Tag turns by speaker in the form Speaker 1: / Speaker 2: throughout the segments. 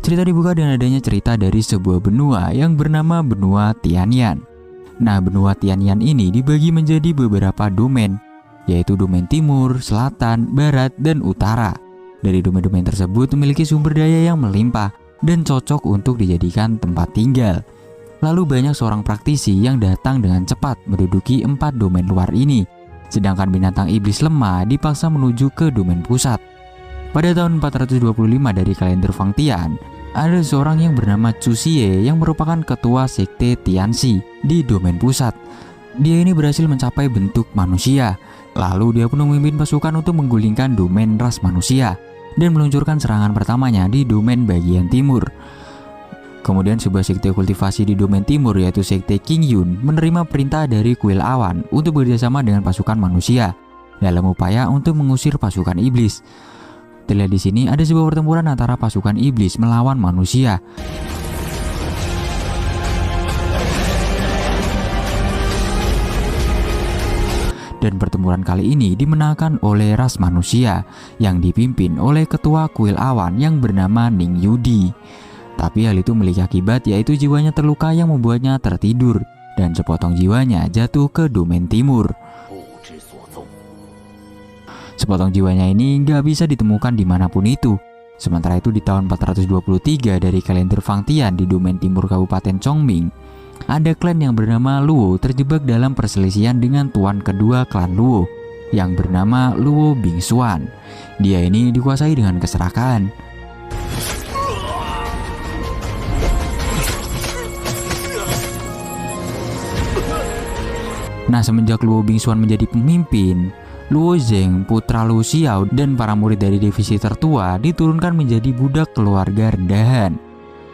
Speaker 1: Cerita dibuka dengan adanya cerita dari sebuah benua yang bernama benua Tianyan. Nah, benua Tianyan ini dibagi menjadi beberapa domain, yaitu domain timur, selatan, barat, dan utara. Dari domain-domain tersebut memiliki sumber daya yang melimpah dan cocok untuk dijadikan tempat tinggal. Lalu banyak seorang praktisi yang datang dengan cepat menduduki 4 domain luar ini, sedangkan binatang iblis lemah dipaksa menuju ke domain pusat. Pada tahun 425 dari kalender Fang Tian, ada seorang yang bernama Chu Xie yang merupakan ketua sekte Tianxi di domain pusat. Dia ini berhasil mencapai bentuk manusia, lalu dia pun memimpin pasukan untuk menggulingkan domain ras manusia dan meluncurkan serangan pertamanya di domain bagian timur. Kemudian sebuah sekte kultivasi di domain timur yaitu sekte King Yun menerima perintah dari kuil awan untuk bekerjasama dengan pasukan manusia dalam upaya untuk mengusir pasukan iblis. Terlihat di sini ada sebuah pertempuran antara pasukan iblis melawan manusia. Dan pertempuran kali ini dimenangkan oleh ras manusia yang dipimpin oleh ketua kuil awan yang bernama Ning Yudi. Tapi hal itu memiliki akibat, yaitu jiwanya terluka yang membuatnya tertidur dan sepotong jiwanya jatuh ke domain timur. Sepotong jiwanya ini nggak bisa ditemukan dimanapun itu. Sementara itu di tahun 423 dari kalender Fang Tian di domain timur Kabupaten Chongming, ada klan yang bernama Luo terjebak dalam perselisihan dengan tuan kedua klan Luo yang bernama Luo Bingxuan. Dia ini dikuasai dengan keserakahan. Nah, semenjak Luo Bingxuan menjadi pemimpin, Luo Zheng, putra Lu Xiao, dan para murid dari divisi tertua diturunkan menjadi budak keluarga rendahan.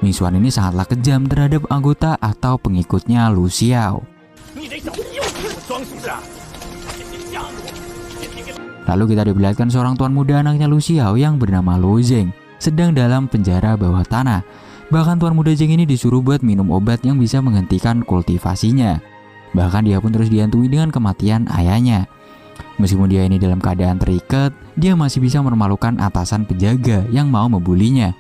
Speaker 1: Bingxuan ini sangatlah kejam terhadap anggota atau pengikutnya Lu Xiao. Lalu kita diperlihatkan seorang tuan muda anaknya Lu Xiao yang bernama Lu Zheng sedang dalam penjara bawah tanah. Bahkan tuan muda Zheng ini disuruh buat minum obat yang bisa menghentikan kultivasinya. Bahkan dia pun terus dihantui dengan kematian ayahnya. Meskipun dia ini dalam keadaan terikat, dia masih bisa mempermalukan atasan penjaga yang mau membulinya.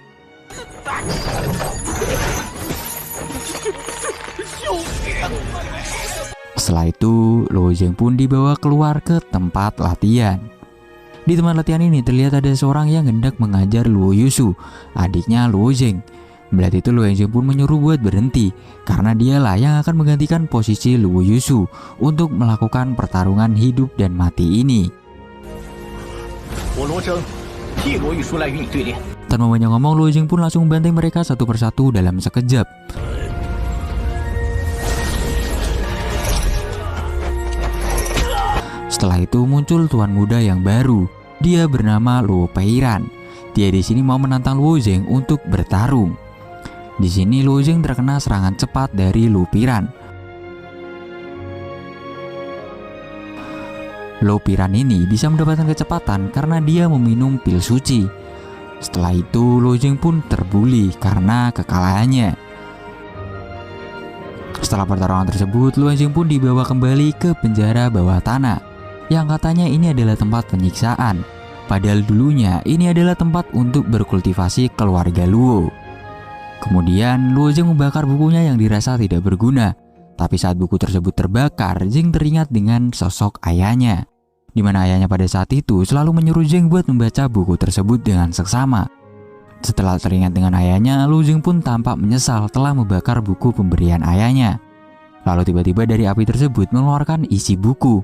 Speaker 1: Setelah itu, Lu Zheng pun dibawa keluar ke tempat latihan. Di tempat latihan ini terlihat ada seorang yang hendak mengajar Luo Yushu, adiknya Lu Zheng. Melihat itu, Lu Zheng pun menyuruh buat berhenti karena dialah yang akan menggantikan posisi Luo Yushu untuk melakukan pertarungan hidup dan mati ini. Tanpa banyak ngomong, Lu Zheng pun langsung membantai mereka satu persatu dalam sekejap. Setelah itu muncul tuan muda yang baru. Dia bernama Luo Peiran. Dia di sini mau menantang Lu Zheng untuk bertarung. Di sini Lu Zheng terkena serangan cepat dari Lu Piran. Lu Piran ini bisa mendapatkan kecepatan karena dia meminum pil suci. Setelah itu Lu Zheng pun terbuli karena kekalahannya. Setelah pertarungan tersebut, Lu Zheng pun dibawa kembali ke penjara bawah tanah, yang katanya ini adalah tempat penyiksaan. Padahal dulunya ini adalah tempat untuk berkultivasi keluarga Luo. Kemudian Lu Zheng membakar bukunya yang dirasa tidak berguna. Tapi saat buku tersebut terbakar, Zheng teringat dengan sosok ayahnya, di mana ayahnya pada saat itu selalu menyuruh Zheng buat membaca buku tersebut dengan seksama. Setelah teringat dengan ayahnya, Lu Zheng pun tampak menyesal telah membakar buku pemberian ayahnya. Lalu tiba-tiba dari api tersebut mengeluarkan isi buku.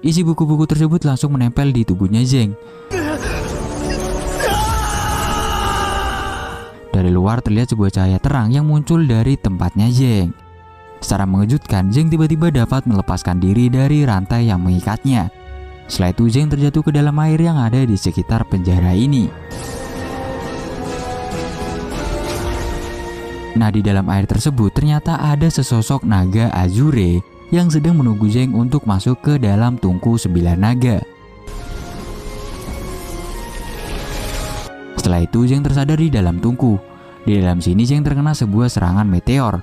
Speaker 1: Isi buku-buku tersebut langsung menempel di tubuhnya Zheng. Dari luar terlihat sebuah cahaya terang yang muncul dari tempatnya Zheng. Secara mengejutkan, Zheng tiba-tiba dapat melepaskan diri dari rantai yang mengikatnya. Setelah itu Zheng terjatuh ke dalam air yang ada di sekitar penjara ini. Nah, di dalam air tersebut ternyata ada sesosok naga Azure yang sedang menunggu Zheng untuk masuk ke dalam tungku 9 naga. Setelah itu Zheng tersadar di dalam tungku. Di dalam sini Zheng terkena sebuah serangan meteor.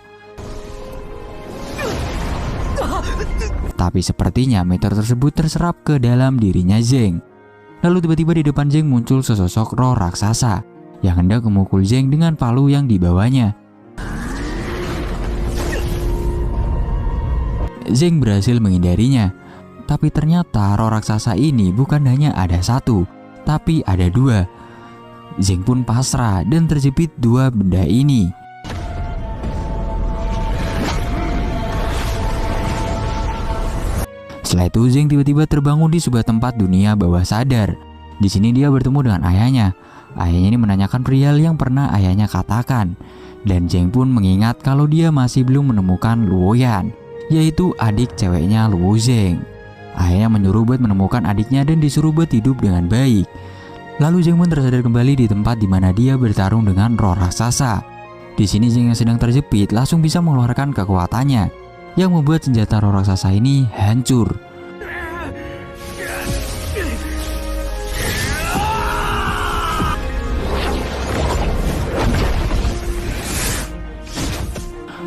Speaker 1: Tapi sepertinya meteor tersebut terserap ke dalam dirinya Zheng. Lalu tiba-tiba di depan Zheng muncul sesosok roh raksasa yang hendak memukul Zheng dengan palu yang dibawanya. Zheng berhasil menghindarinya, tapi ternyata roh raksasa ini bukan hanya ada satu, tapi ada dua. Zheng pun pasrah dan terjepit dua benda ini. Setelah itu Zheng tiba-tiba terbangun di sebuah tempat dunia bawah sadar. Di sini dia bertemu dengan ayahnya. Ayahnya ini menanyakan perihal yang pernah ayahnya katakan. Dan Zheng pun mengingat kalau dia masih belum menemukan Luoyan, yaitu adik ceweknya Luo Zheng. Ayahnya menyuruh buat menemukan adiknya dan disuruh buat hidup dengan baik. Lalu Zheng pun tersadar kembali di tempat di mana dia bertarung dengan roh raksasa. Di sini Zheng yang sedang terjepit langsung bisa mengeluarkan kekuatannya, yang membuat senjata roh raksasa ini hancur.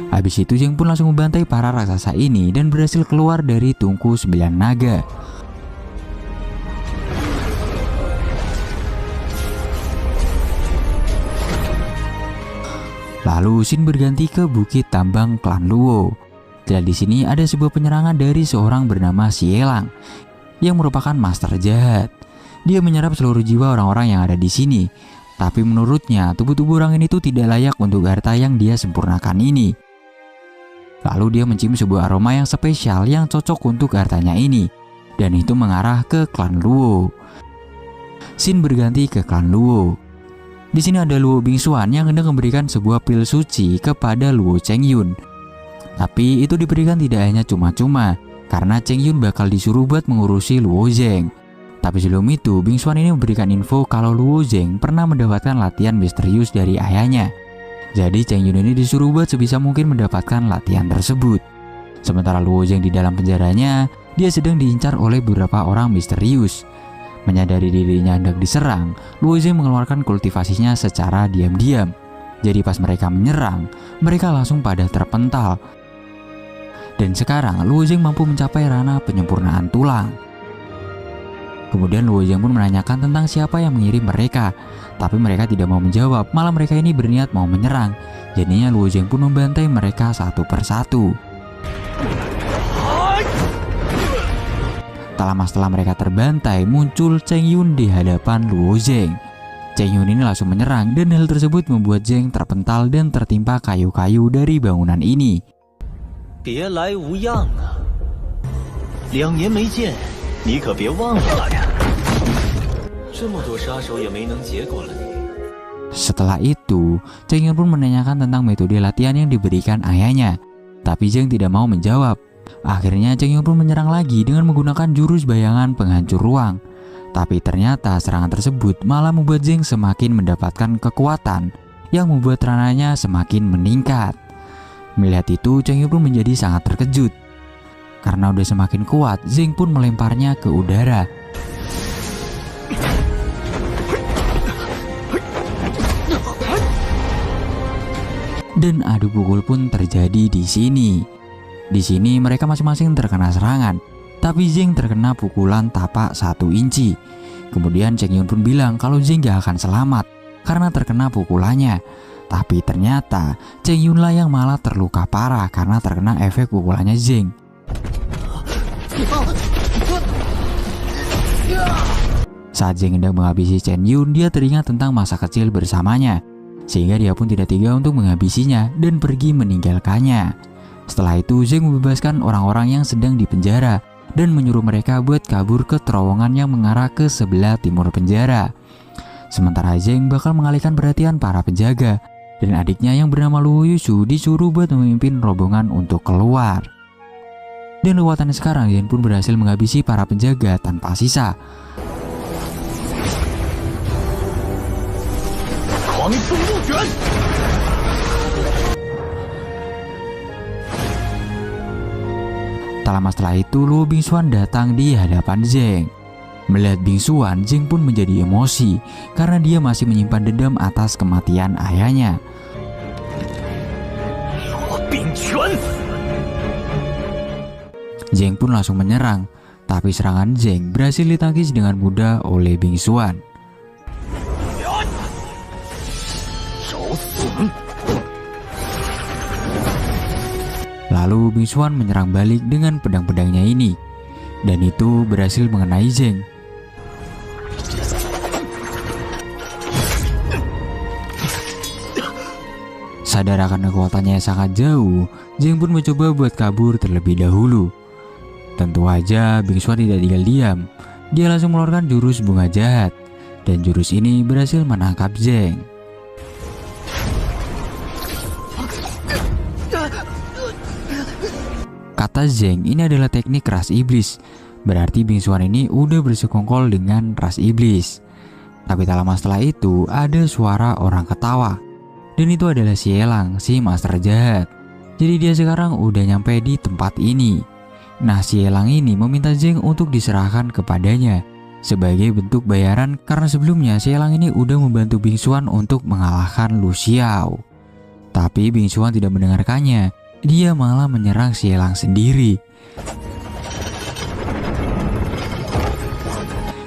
Speaker 1: Habis itu Zheng pun langsung membantai para raksasa ini dan berhasil keluar dari tungku 9 naga. Lalu scene berganti ke bukit tambang klan Luo. Dan di sini ada sebuah penyerangan dari seorang bernama Xielang yang merupakan master jahat. Dia menyerap seluruh jiwa orang-orang yang ada di sini. Tapi menurutnya tubuh-tubuh orang ini tuh tidak layak untuk harta yang dia sempurnakan ini. Lalu dia mencium sebuah aroma yang spesial yang cocok untuk hartanya ini, dan itu mengarah ke klan Luo. Scene berganti ke klan Luo. Di sini ada Luo Bingxuan yang hendak memberikan sebuah pil suci kepada Luo Chengyun. Tapi itu diberikan tidak hanya cuma-cuma, karena Chengyun bakal disuruh buat mengurusi Luo Zheng. Tapi sebelum itu, Bingxuan ini memberikan info kalau Luo Zheng pernah mendapatkan latihan misterius dari ayahnya. Jadi Chengyun ini disuruh buat sebisa mungkin mendapatkan latihan tersebut. Sementara Luo Zheng di dalam penjaranya, dia sedang diincar oleh beberapa orang misterius. Menyadari dirinya hendak diserang, Luo Zheng mengeluarkan kultivasinya secara diam-diam. Jadi pas mereka menyerang, mereka langsung pada terpental. Dan sekarang Luo Zheng mampu mencapai ranah penyempurnaan tulang. Kemudian Luo Zheng pun menanyakan tentang siapa yang mengirim mereka. Tapi mereka tidak mau menjawab, malah mereka ini berniat mau menyerang. Jadinya Luo Zheng pun membantai mereka satu persatu. Tak lama setelah mereka terbantai, muncul Chengyun di hadapan Luo Zheng. Chengyun ini langsung menyerang dan hal tersebut membuat Zheng terpental dan tertimpa kayu-kayu dari bangunan ini.
Speaker 2: 别来无恙啊，2年没见，你可别忘了呀。这么多杀手也没能结果了你。
Speaker 1: Setelah itu, Chengyun pun menanyakan tentang metode latihan yang diberikan ayahnya. Tapi Zheng tidak mau menjawab. Akhirnya Chengyun pun menyerang lagi dengan menggunakan jurus bayangan penghancur ruang. Tapi ternyata serangan tersebut malah membuat Zheng semakin mendapatkan kekuatan yang membuat ranahnya semakin meningkat. Melihat itu, Chengyun pun menjadi sangat terkejut. Karena udah semakin kuat, Zheng pun melemparnya ke udara. Dan adu pukul pun terjadi di sini. Di sini mereka masing-masing terkena serangan, tapi Zheng terkena pukulan tapak 1 inci. Kemudian Chengyun pun bilang kalau Zheng gak akan selamat karena terkena pukulannya. Tapi ternyata Chengyun lah yang malah terluka parah karena terkena efek pukulannya Zheng. Saat Zheng hendak menghabisi Chengyun, dia teringat tentang masa kecil bersamanya, sehingga dia pun tidak tega untuk menghabisinya dan pergi meninggalkannya. Setelah itu Zheng membebaskan orang-orang yang sedang dipenjara dan menyuruh mereka buat kabur ke terowongan yang mengarah ke sebelah timur penjara. Sementara Zheng bakal mengalihkan perhatian para penjaga, dan adiknya yang bernama Luo Yushu disuruh buat memimpin rombongan untuk keluar. Dan kekuatannya sekarang, Zheng pun berhasil menghabisi para penjaga tanpa sisa. Tak lama setelah itu, Luo Bingxuan datang di hadapan Zheng. Melihat Bingxuan, Zheng pun menjadi emosi karena dia masih menyimpan dendam atas kematian ayahnya. Zheng pun langsung menyerang, tapi serangan Zheng berhasil ditangkis dengan mudah oleh Bingxuan. Lalu Bingxuan menyerang balik dengan pedang-pedangnya ini, dan itu berhasil mengenai Zheng. Sadar akan kekuatannya yang sangat jauh, Zheng pun mencoba buat kabur terlebih dahulu. Tentu aja Bingxuan tidak tinggal diam. Dia langsung mengeluarkan jurus bunga jahat, dan jurus ini berhasil menangkap Zheng. Kata Zheng, ini adalah teknik ras iblis. Berarti Bingxuan ini udah bersekongkol dengan ras iblis. Tapi tak lama setelah itu ada suara orang ketawa. Dan itu adalah Xie-Lang, si master jahat. Jadi dia sekarang udah nyampe di tempat ini. Nah, Xie-Lang ini meminta Zheng untuk diserahkan kepadanya sebagai bentuk bayaran karena sebelumnya Xie-Lang ini udah membantu Bingxuan untuk mengalahkan Lu Xiao. Tapi Bingxuan tidak mendengarkannya. Dia malah menyerang Xie-Lang sendiri.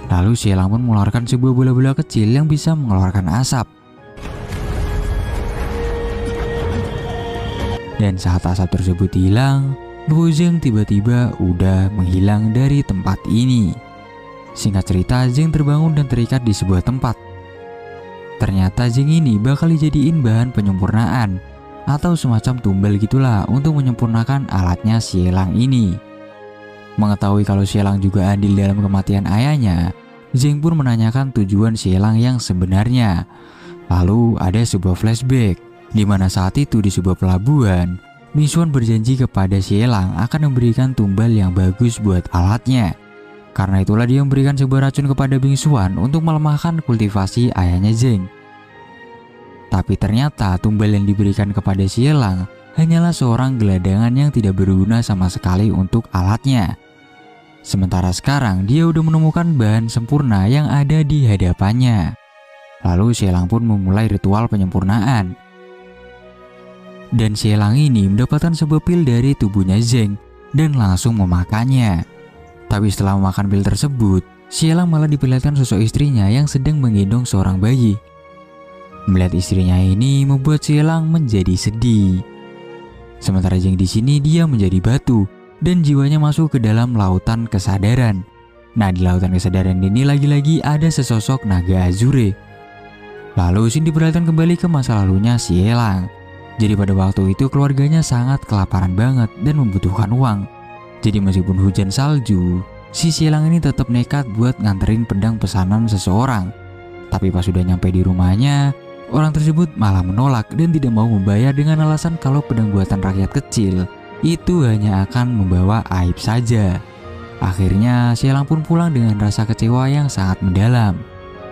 Speaker 1: Lalu Xie-Lang pun mengeluarkan sebuah bola-bola kecil yang bisa mengeluarkan asap. Dan saat asap tersebut hilang, Luo Zheng tiba-tiba udah menghilang dari tempat ini. Singkat cerita, Zheng terbangun dan terikat di sebuah tempat. Ternyata Zheng ini bakal dijadiin bahan penyempurnaan atau semacam tumbal gitulah untuk menyempurnakan alatnya Xie-Lang ini. Mengetahui kalau Xie-Lang juga andil dalam kematian ayahnya, Zheng pun menanyakan tujuan Xie-Lang yang sebenarnya. Lalu ada sebuah flashback di mana saat itu di sebuah pelabuhan, Bingxuan berjanji kepada Xie-Lang akan memberikan tumbal yang bagus buat alatnya. Karena itulah dia memberikan sebuah racun kepada Bingxuan untuk melemahkan kultivasi ayahnya Zheng. Tapi ternyata tumbal yang diberikan kepada Xie-Lang hanyalah seorang geladangan yang tidak berguna sama sekali untuk alatnya. Sementara sekarang dia udah menemukan bahan sempurna yang ada di hadapannya. Lalu Xie-Lang pun memulai ritual penyempurnaan. Dan Xie-Lang ini mendapatkan sebuah pil dari tubuhnya Zheng dan langsung memakannya. Tapi setelah memakan pil tersebut, Xie-Lang malah diperlihatkan sosok istrinya yang sedang menggendong seorang bayi. Melihat istrinya ini membuat Xie-Lang menjadi sedih. Sementara Zheng di sini dia menjadi batu dan jiwanya masuk ke dalam lautan kesadaran. Nah, di lautan kesadaran ini lagi-lagi ada sesosok naga azure. Lalu Xin diperlihatkan kembali ke masa lalunya Xie-Lang. Jadi pada waktu itu keluarganya sangat kelaparan banget dan membutuhkan uang. Jadi meskipun hujan salju, si Xie-Lang ini tetap nekat buat nganterin pedang pesanan seseorang. Tapi pas sudah nyampe di rumahnya, orang tersebut malah menolak dan tidak mau membayar dengan alasan kalau pedang buatan rakyat kecil itu hanya akan membawa aib saja. Akhirnya Xie-Lang pun pulang dengan rasa kecewa yang sangat mendalam.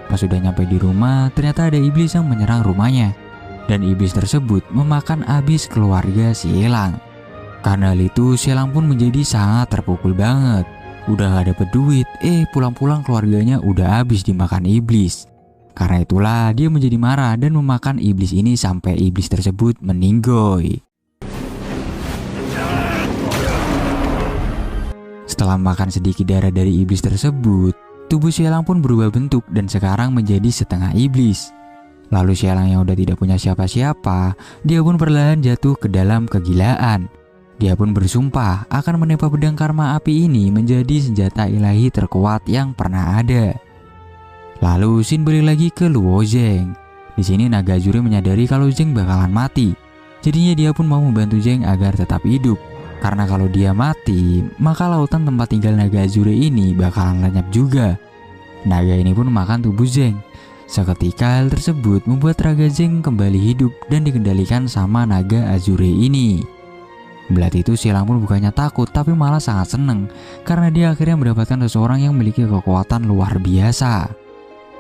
Speaker 1: Pas sudah nyampe di rumah, ternyata ada iblis yang menyerang rumahnya. Dan iblis tersebut memakan habis keluarga Xie-Lang. Karena hal itu Xie-Lang pun menjadi sangat terpukul banget. Udah gak dapet duit, pulang-pulang keluarganya udah habis dimakan iblis. Karena itulah dia menjadi marah dan memakan iblis ini sampai iblis tersebut meninggoy. Setelah makan sedikit darah dari iblis tersebut, tubuh Xie-Lang pun berubah bentuk dan sekarang menjadi setengah iblis. Lalu Xie-Lang yang udah tidak punya siapa-siapa, dia pun perlahan jatuh ke dalam kegilaan. Dia pun bersumpah akan menempa pedang karma api ini menjadi senjata ilahi terkuat yang pernah ada. Lalu Xin balik lagi ke Luo Zheng. Di sini naga azure menyadari kalau Zheng bakalan mati. Jadinya dia pun mau membantu Zheng agar tetap hidup. Karena kalau dia mati, maka lautan tempat tinggal naga azure ini bakalan lenyap juga. Naga ini pun makan tubuh Zheng. Seketika hal tersebut membuat raga Zheng kembali hidup dan dikendalikan sama naga azure ini. Melihat itu Xie-Lang pun bukannya takut tapi malah sangat seneng karena dia akhirnya mendapatkan seseorang yang memiliki kekuatan luar biasa.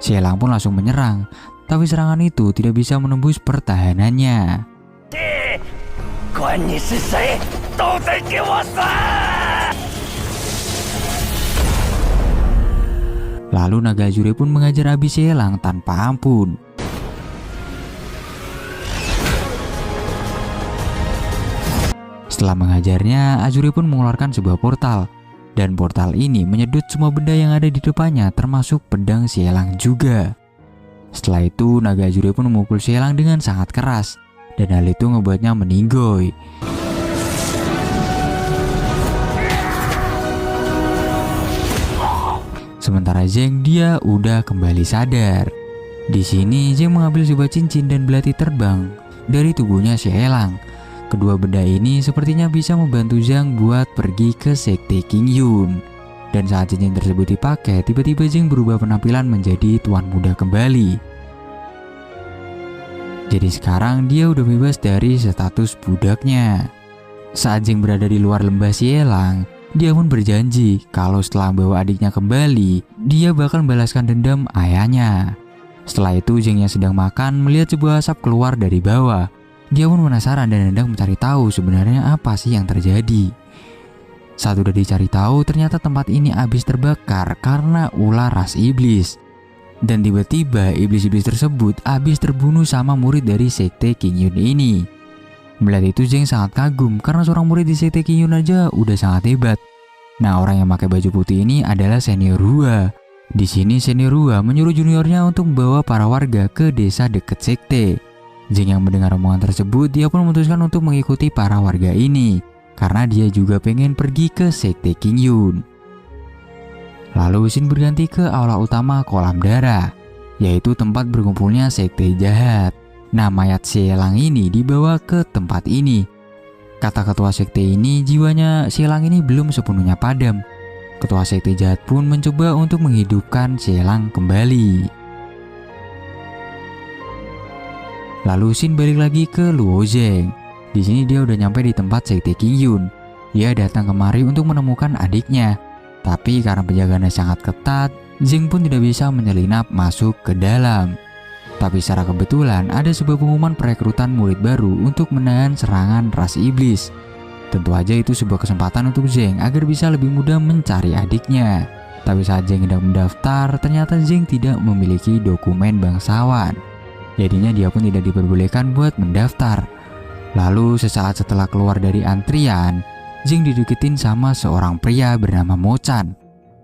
Speaker 1: Xie-Lang pun langsung menyerang, tapi serangan itu tidak bisa menembus pertahanannya. Lalu naga azure pun mengajar habis Xie-Lang tanpa ampun. Setelah mengajarnya, Azure pun mengeluarkan sebuah portal. Dan portal ini menyedot semua benda yang ada di depannya termasuk pedang Xie-Lang juga. Setelah itu naga Azure pun memukul Xie-Lang dengan sangat keras. Dan hal itu membuatnya meninggoy. Sementara Zheng dia udah kembali sadar. Di sini Zheng mengambil sebuah cincin dan belati terbang dari tubuhnya Xielang. Kedua benda ini sepertinya bisa membantu Zheng buat pergi ke sekte King Yun. Dan saat cincin tersebut dipakai, tiba-tiba Zheng berubah penampilan menjadi tuan muda kembali. Jadi sekarang dia udah bebas dari status budaknya. Saat Zheng berada di luar lembah Xielang, dia pun berjanji kalau setelah membawa adiknya kembali, dia bakal membalaskan dendam ayahnya. Setelah itu Zheng yang sedang makan melihat sebuah asap keluar dari bawah. Dia pun penasaran dan hendak mencari tahu sebenarnya apa sih yang terjadi. Saat udah dicari tahu, ternyata tempat ini habis terbakar karena ular ras iblis. Dan tiba-tiba iblis-iblis tersebut habis terbunuh sama murid dari sekte King Yun ini. Melihat itu Zheng sangat kagum karena seorang murid di sekte King Yun aja udah sangat hebat. Nah, orang yang pakai baju putih ini adalah senior Hua. Di sini senior Hua menyuruh juniornya untuk membawa para warga ke desa dekat sekte. Zheng yang mendengar omongan tersebut, dia pun memutuskan untuk mengikuti para warga ini karena dia juga pengen pergi ke sekte King Yun. Lalu scene berganti ke aula utama kolam darah, yaitu tempat berkumpulnya sekte jahat. Nah, mayat Xielang ini dibawa ke tempat ini. Kata ketua sekte ini, jiwanya Xielang ini belum sepenuhnya padam. Ketua sekte jahat pun mencoba untuk menghidupkan Xielang kembali. Lalu scene balik lagi ke Luo Zheng. Di sini dia udah nyampe di tempat sekte King Yun. Dia datang kemari untuk menemukan adiknya. Tapi karena penjagaannya sangat ketat, Zheng pun tidak bisa menyelinap masuk ke dalam. Tapi secara kebetulan ada sebuah pengumuman perekrutan murid baru untuk menahan serangan ras iblis. Tentu aja itu sebuah kesempatan untuk Zheng agar bisa lebih mudah mencari adiknya. Tapi saat Zheng hendak mendaftar, ternyata Zheng tidak memiliki dokumen bangsawan. Jadinya dia pun tidak diperbolehkan buat mendaftar. Lalu sesaat setelah keluar dari antrian, Zheng dideketin sama seorang pria bernama Mo Chan.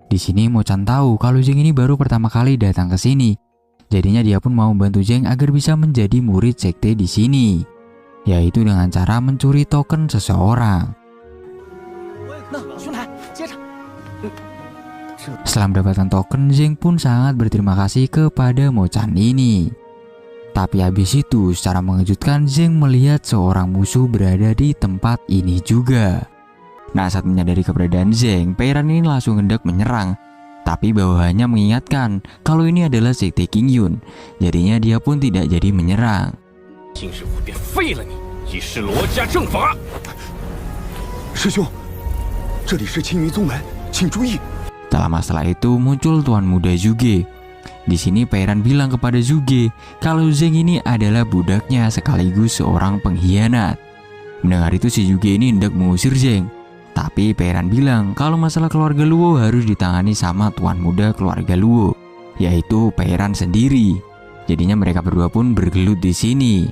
Speaker 1: Di sini Mo Chan tahu kalau Zheng ini baru pertama kali datang ke sini. Jadinya dia pun mau membantu Zheng agar bisa menjadi murid sekte di sini, yaitu dengan cara mencuri token seseorang. Setelah mendapatkan token, Zheng pun sangat berterima kasih kepada Mo Chan ini. Tapi habis itu, secara mengejutkan Zheng melihat seorang musuh berada di tempat ini juga. Nah, saat menyadari keberadaan Zheng, pangeran ini langsung hendak menyerang. Tapi bawahannya mengingatkan kalau ini adalah sekte King Yun. Jadinya dia pun tidak jadi menyerang. Tak lama setelah itu muncul Tuan Muda Zhuge. Di sini pangeran bilang kepada Zhuge kalau Zheng ini adalah budaknya sekaligus seorang pengkhianat. Mendengar itu si Zhuge ini hendak mengusir Zheng. Tapi pangeran bilang kalau masalah keluarga Luo harus ditangani sama tuan muda keluarga Luo, yaitu pangeran sendiri. Jadinya mereka berdua pun bergelut di sini.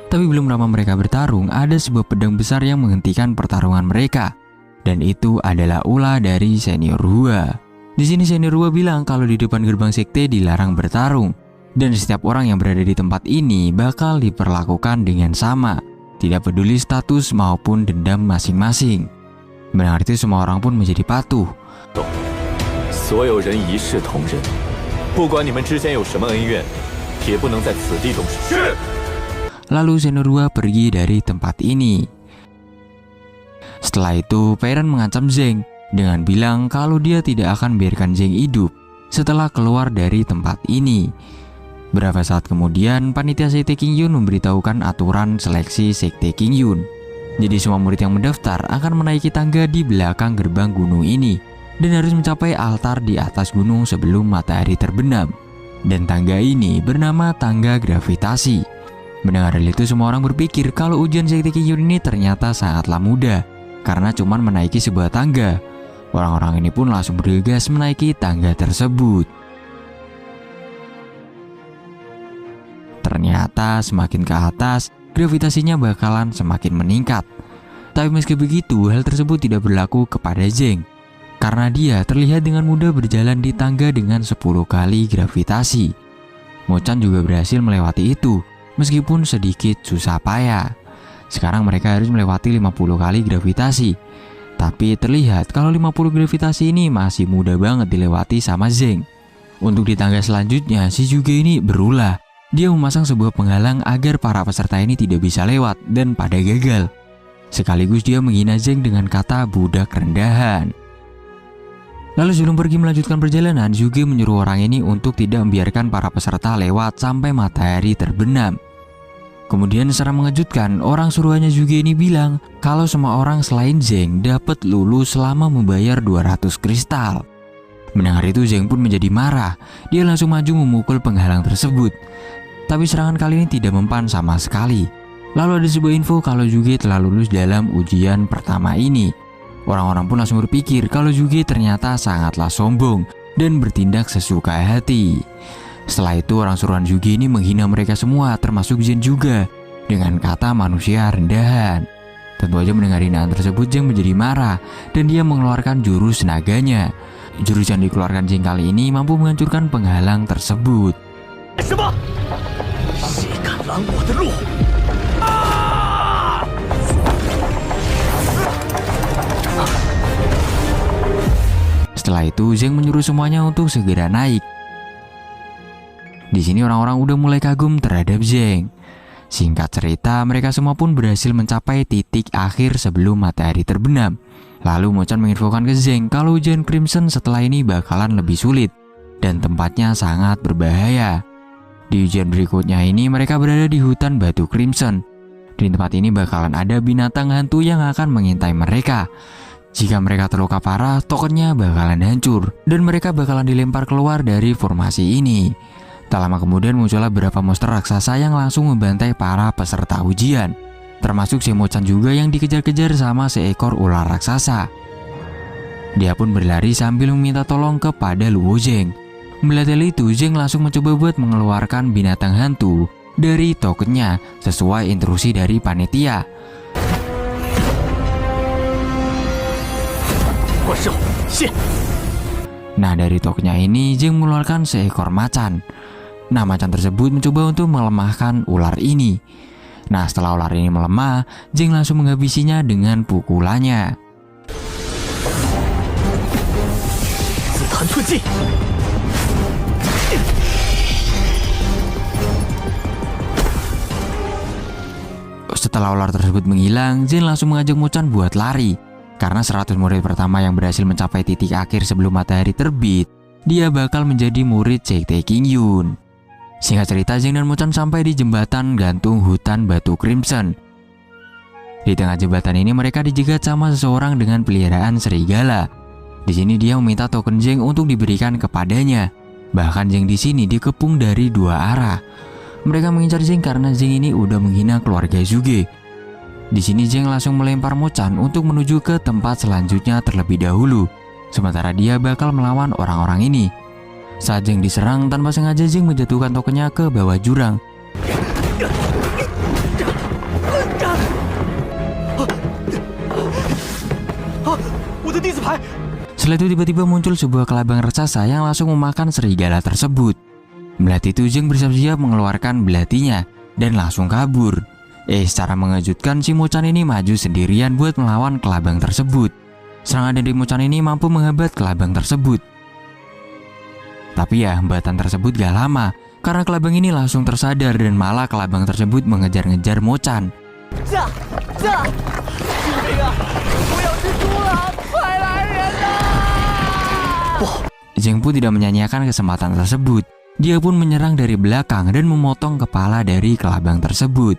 Speaker 1: Tapi belum lama mereka bertarung, ada sebuah pedang besar yang menghentikan pertarungan mereka. Dan itu adalah ulah dari senior Hua. Di sini senior Hua bilang kalau di depan gerbang sekte dilarang bertarung. Dan setiap orang yang berada di tempat ini bakal diperlakukan dengan sama, tidak peduli status maupun dendam masing-masing. Mendengar itu semua orang pun menjadi patuh. Lalu senior Hua pergi dari tempat ini. Setelah itu pangeran mengancam Zheng dengan bilang kalau dia tidak akan biarkan Zheng hidup setelah keluar dari tempat ini. Beberapa saat kemudian, panitia sekte King Yun memberitahukan aturan seleksi sekte King Yun. Jadi semua murid yang mendaftar akan menaiki tangga di belakang gerbang gunung ini dan harus mencapai altar di atas gunung sebelum matahari terbenam. Dan tangga ini bernama tangga gravitasi. Mendengar hal itu semua orang berpikir kalau ujian sekte King Yun ini ternyata sangatlah mudah karena cuma menaiki sebuah tangga. Orang-orang ini pun langsung bergegas menaiki tangga tersebut. Ternyata semakin ke atas, gravitasinya bakalan semakin meningkat. Tapi meski begitu, hal tersebut tidak berlaku kepada Zheng. Karena dia terlihat dengan mudah berjalan di tangga dengan 10 kali gravitasi. Mo Chan juga berhasil melewati itu, meskipun sedikit susah payah. Sekarang mereka harus melewati 50 kali gravitasi. Tapi terlihat kalau 50 gravitasi ini masih mudah banget dilewati sama Zheng. Untuk di tangga selanjutnya, si Zhuge ini berulah. Dia memasang sebuah penghalang agar para peserta ini tidak bisa lewat dan pada gagal. Sekaligus dia menghina Zheng dengan kata budak rendahan. Lalu sebelum pergi melanjutkan perjalanan, Zhuge menyuruh orang ini untuk tidak membiarkan para peserta lewat sampai matahari terbenam. Kemudian secara mengejutkan, orang suruhannya Zhuge ini bilang kalau semua orang selain Zheng dapat lulus selama membayar 200 kristal. Mendengar itu Zheng pun menjadi marah. Dia langsung maju memukul penghalang tersebut. Tapi serangan kali ini tidak mempan sama sekali. Lalu ada sebuah info kalau Zhuge telah lulus dalam ujian pertama ini. Orang-orang pun langsung berpikir kalau Zhuge ternyata sangatlah sombong dan bertindak sesuka hati. Setelah itu orang suruhan Zhuge ini menghina mereka semua termasuk Zheng juga dengan kata manusia rendahan. Tentu aja mendengar hinaan tersebut Zheng menjadi marah dan dia mengeluarkan jurus naganya. Jurus yang dikeluarkan Zheng kali ini mampu menghancurkan penghalang tersebut. Setelah itu Zheng menyuruh semuanya untuk segera naik. Di sini orang-orang udah mulai kagum terhadap Zheng. Singkat cerita, mereka semua pun berhasil mencapai titik akhir sebelum matahari terbenam. Lalu Mo Chan menginfokan ke Zheng kalau ujian Crimson setelah ini bakalan lebih sulit dan tempatnya sangat berbahaya. Di ujian berikutnya ini mereka berada di hutan batu Crimson. Di tempat ini bakalan ada binatang hantu yang akan mengintai mereka. Jika mereka terluka parah, tokennya bakalan hancur dan mereka bakalan dilempar keluar dari formasi ini. Tak lama kemudian muncullah beberapa monster raksasa yang langsung membantai para peserta ujian. Termasuk si Mo Chan juga yang dikejar-kejar sama seekor ular raksasa. Dia pun berlari sambil meminta tolong kepada Luo Zheng. Melihat hal itu, Zheng langsung mencoba buat mengeluarkan binatang hantu dari tokennya sesuai instruksi dari panitia. Nah, dari tokennya ini Zheng mengeluarkan seekor macan. Nah, macan tersebut mencoba untuk melemahkan ular ini. Nah, setelah ular ini melemah, Zheng langsung menghabisinya dengan pukulannya. Setelah ular tersebut menghilang, Zheng langsung mengajak Mo Chan buat lari. Karena 100 murid pertama yang berhasil mencapai titik akhir sebelum matahari terbit, dia bakal menjadi murid Sekte King Yun. Singkat cerita, Zheng dan Mo Chan sampai di jembatan gantung hutan batu Crimson. Di tengah jembatan ini mereka dijegat sama seseorang dengan peliharaan serigala. Di sini dia meminta token Zheng untuk diberikan kepadanya. Bahkan Zheng di sini dikepung dari dua arah. Mereka mengincar Zheng karena Zheng ini udah menghina keluarga Zhuge. Di sini Zheng langsung melempar Mo Chan untuk menuju ke tempat selanjutnya terlebih dahulu. Sementara dia bakal melawan orang-orang ini. Saat Zheng diserang, tanpa sengaja Zheng menjatuhkan tokennya ke bawah jurang. Setelah itu tiba-tiba muncul sebuah kelabang raksasa yang langsung memakan serigala tersebut. Melihat itu Zheng bersiap-siap mengeluarkan belatinya dan langsung kabur. Secara mengejutkan si Mo Chan ini maju sendirian buat melawan kelabang tersebut. Serangan dari Mo Chan ini mampu menghambat kelabang tersebut. Tapi ya, hambatan tersebut gak lama, karena kelabang ini langsung tersadar dan malah kelabang tersebut mengejar-ngejar Mo Chan. Zheng pun tidak menyanyiakan kesempatan tersebut. Dia pun menyerang dari belakang dan memotong kepala dari kelabang tersebut.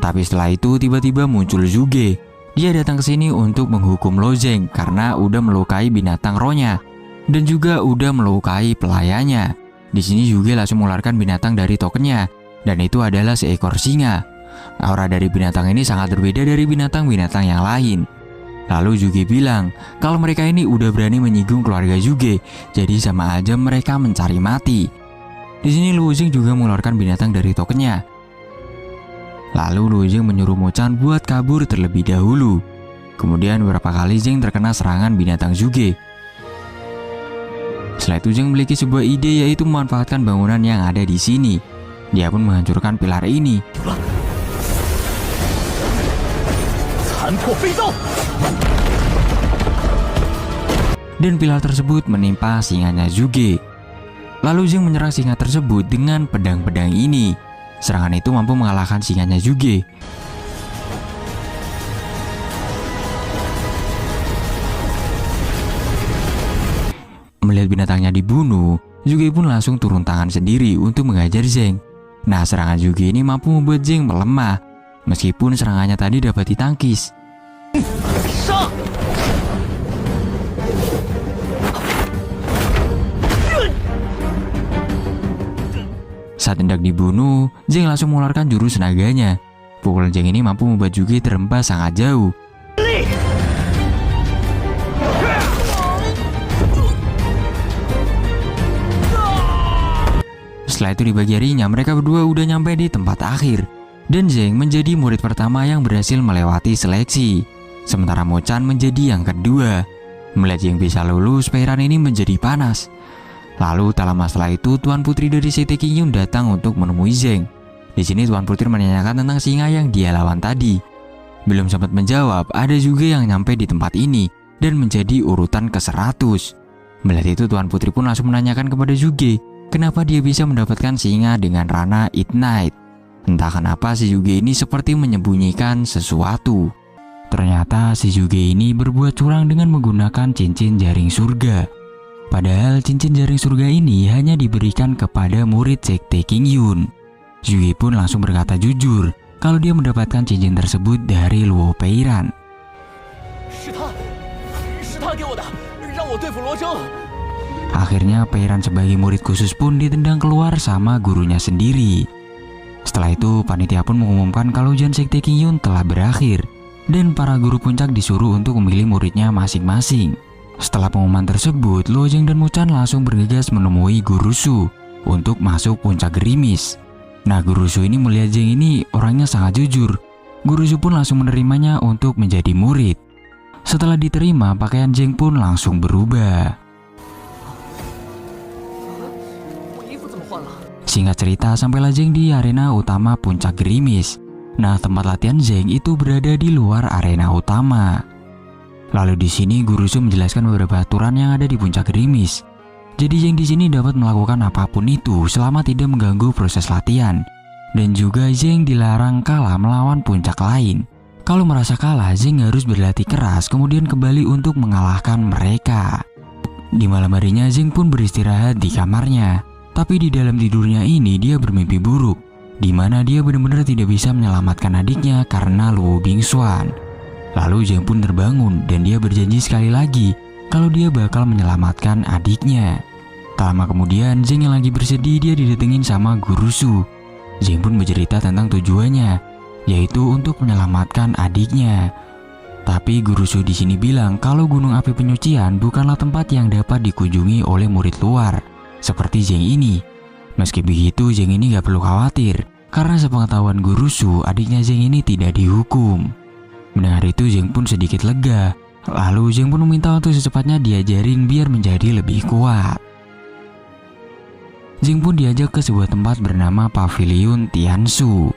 Speaker 1: Tapi setelah itu tiba-tiba muncul Zhuge. Dia datang ke sini untuk menghukum Luo Zheng karena udah melukai binatang rohnya dan juga udah melukai pelayannya. Di sini Zhuge langsung mengeluarkan binatang dari tokennya dan itu adalah seekor singa. Aura dari binatang ini sangat berbeda dari binatang-binatang yang lain. Lalu Zhuge bilang kalau mereka ini udah berani menyinggung keluarga Zhuge, jadi sama aja mereka mencari mati. Di sini Luo Zheng juga mengeluarkan binatang dari tokennya. Lalu Luo Zheng menyuruh Mo Chan buat kabur terlebih dahulu. Kemudian beberapa kali Zheng terkena serangan binatang Zhuge. Setelah itu Zheng memiliki sebuah ide, yaitu memanfaatkan bangunan yang ada di sini. Dia pun menghancurkan pilar ini. Dan pilar tersebut menimpa singanya Zhuge. Lalu Zheng menyerang singa tersebut dengan pedang-pedang ini. Serangan itu mampu mengalahkan singanya Zhuge. Melihat binatangnya dibunuh, Zhuge pun langsung turun tangan sendiri untuk mengajar Zheng. Nah, serangan Zhuge ini mampu membuat Zheng melemah, meskipun serangannya tadi dapat ditangkis. Saat hendak dibunuh, Zheng langsung mengeluarkan jurus tenaganya. Pukulan Zheng ini mampu membuat Zhuge terhempas sangat jauh. Setelah itu di pagi harinya mereka berdua udah nyampe di tempat akhir. Dan Zheng menjadi murid pertama yang berhasil melewati seleksi. Sementara Mo Chan menjadi yang kedua. Melihat Zheng bisa lulus, Pei Ran ini menjadi panas. Lalu tak lama setelah itu Tuan Putri dari Sekte Qingyun datang untuk menemui Zheng. Di sini Tuan Putri menanyakan tentang singa yang dia lawan tadi. Belum sempat menjawab, ada juga yang nyampe di tempat ini dan menjadi urutan ke-100. Melihat itu Tuan Putri pun langsung menanyakan kepada Zhuge, kenapa dia bisa mendapatkan singa dengan rana Ignite. Entah kenapa si Zhuge ini seperti menyembunyikan sesuatu. Ternyata si Zhuge ini berbuat curang dengan menggunakan cincin jaring surga. Padahal cincin jaring surga ini hanya diberikan kepada murid Sekte Qingyun. Zhuge pun langsung berkata jujur kalau dia mendapatkan cincin tersebut dari Luo Pei Ran. Akhirnya Pei Ran sebagai murid khusus pun ditendang keluar sama gurunya sendiri. Setelah itu panitia pun mengumumkan kalau ujian Sekte Qingyun telah berakhir dan para guru puncak disuruh untuk memilih muridnya masing-masing. Setelah pengumuman tersebut, Luo Zheng dan Mo Chan langsung bergegas menemui Guru Shu untuk masuk puncak gerimis. Nah, Guru Shu ini melihat Zheng ini orangnya sangat jujur. Guru Shu pun langsung menerimanya untuk menjadi murid. Setelah diterima, pakaian Zheng pun langsung berubah. Singkat cerita, sampailah Zheng di arena utama puncak gerimis. Nah, tempat latihan Zheng itu berada di luar arena utama. Lalu di sini Guru Shu menjelaskan beberapa aturan yang ada di puncak gerimis. Jadi Zheng di sini dapat melakukan apapun itu selama tidak mengganggu proses latihan. Dan juga Zheng dilarang kalah melawan puncak lain. Kalau merasa kalah, Zheng harus berlatih keras kemudian kembali untuk mengalahkan mereka. Di malam harinya Zheng pun beristirahat di kamarnya. Tapi di dalam tidurnya ini dia bermimpi buruk, di mana dia benar-benar tidak bisa menyelamatkan adiknya karena Luo Bingxuan. Lalu Zheng pun terbangun dan dia berjanji sekali lagi kalau dia bakal menyelamatkan adiknya. Tak lama kemudian Zheng yang lagi bersedih dia didatengin sama Guru Shu. Zheng pun bercerita tentang tujuannya, yaitu untuk menyelamatkan adiknya. Tapi Guru Shu di sini bilang kalau Gunung Api Penyucian bukanlah tempat yang dapat dikunjungi oleh murid luar seperti Zheng ini. Meski begitu Zheng ini gak perlu khawatir karena sepengetahuan Guru Shu adiknya Zheng ini tidak dihukum. Mendengar itu Zheng pun sedikit lega. Lalu Zheng pun meminta untuk secepatnya diajarin biar menjadi lebih kuat. Zheng pun diajak ke sebuah tempat bernama Pavilion Tianshu.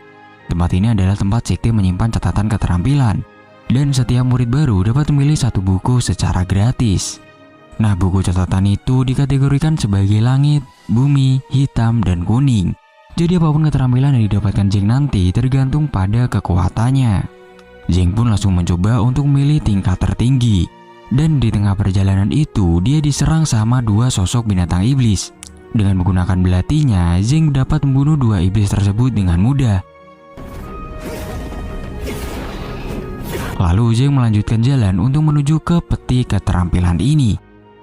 Speaker 1: Tempat ini adalah tempat sekte menyimpan catatan keterampilan. Dan setiap murid baru dapat memilih satu buku secara gratis. Nah, buku catatan itu dikategorikan sebagai langit, bumi, hitam, dan kuning. Jadi apapun keterampilan yang didapatkan Zheng nanti tergantung pada kekuatannya. Zheng pun langsung mencoba untuk memilih tingkat tertinggi. Dan di tengah perjalanan itu dia diserang sama dua sosok binatang iblis. Dengan menggunakan belatinya, Zheng dapat membunuh dua iblis tersebut dengan mudah. Lalu Zheng melanjutkan jalan untuk menuju ke peti keterampilan ini.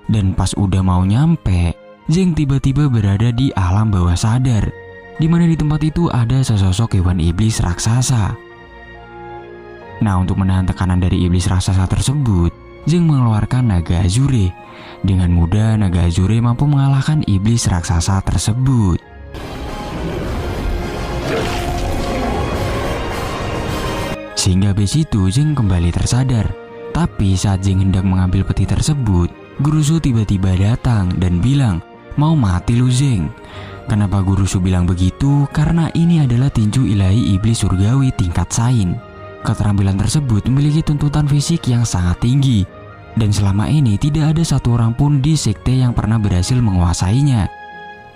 Speaker 1: Dan pas udah mau nyampe, Zheng tiba-tiba berada di alam bawah sadar, di mana di tempat itu ada sesosok hewan iblis raksasa. Nah, untuk menahan tekanan dari iblis raksasa tersebut, Zheng mengeluarkan naga azure. Dengan mudah naga azure mampu mengalahkan iblis raksasa tersebut. Sehingga habis itu Zheng kembali tersadar. Tapi saat Zheng hendak mengambil peti tersebut, Guru Shu tiba-tiba datang dan bilang, "Mau mati lu Zeng." Kenapa Guru Shu bilang begitu? Karena ini adalah tinju ilahi iblis surgawi tingkat sains. Keterampilan tersebut memiliki tuntutan fisik yang sangat tinggi, dan selama ini tidak ada satu orang pun di sekte yang pernah berhasil menguasainya.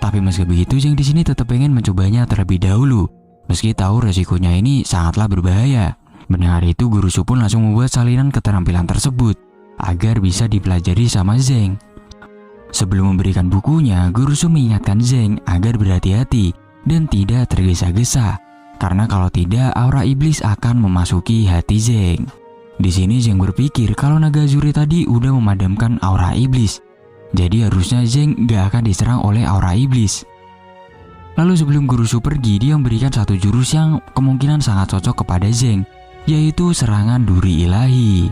Speaker 1: Tapi meski begitu, Zeng di sini tetap pengen mencobanya terlebih dahulu, meski tahu resikonya ini sangatlah berbahaya. Mendengar itu, Guru Shu pun langsung membuat salinan keterampilan tersebut agar bisa dipelajari sama Zeng. Sebelum memberikan bukunya, Guru Shu mengingatkan Zeng agar berhati-hati dan tidak tergesa-gesa, karena kalau tidak aura iblis akan memasuki hati Zeng. Di sini Zeng berpikir kalau naga Azuri tadi udah memadamkan aura iblis, jadi harusnya Zeng gak akan diserang oleh aura iblis. Lalu sebelum Guru Shu pergi, dia memberikan satu jurus yang kemungkinan sangat cocok kepada Zeng, yaitu serangan duri ilahi.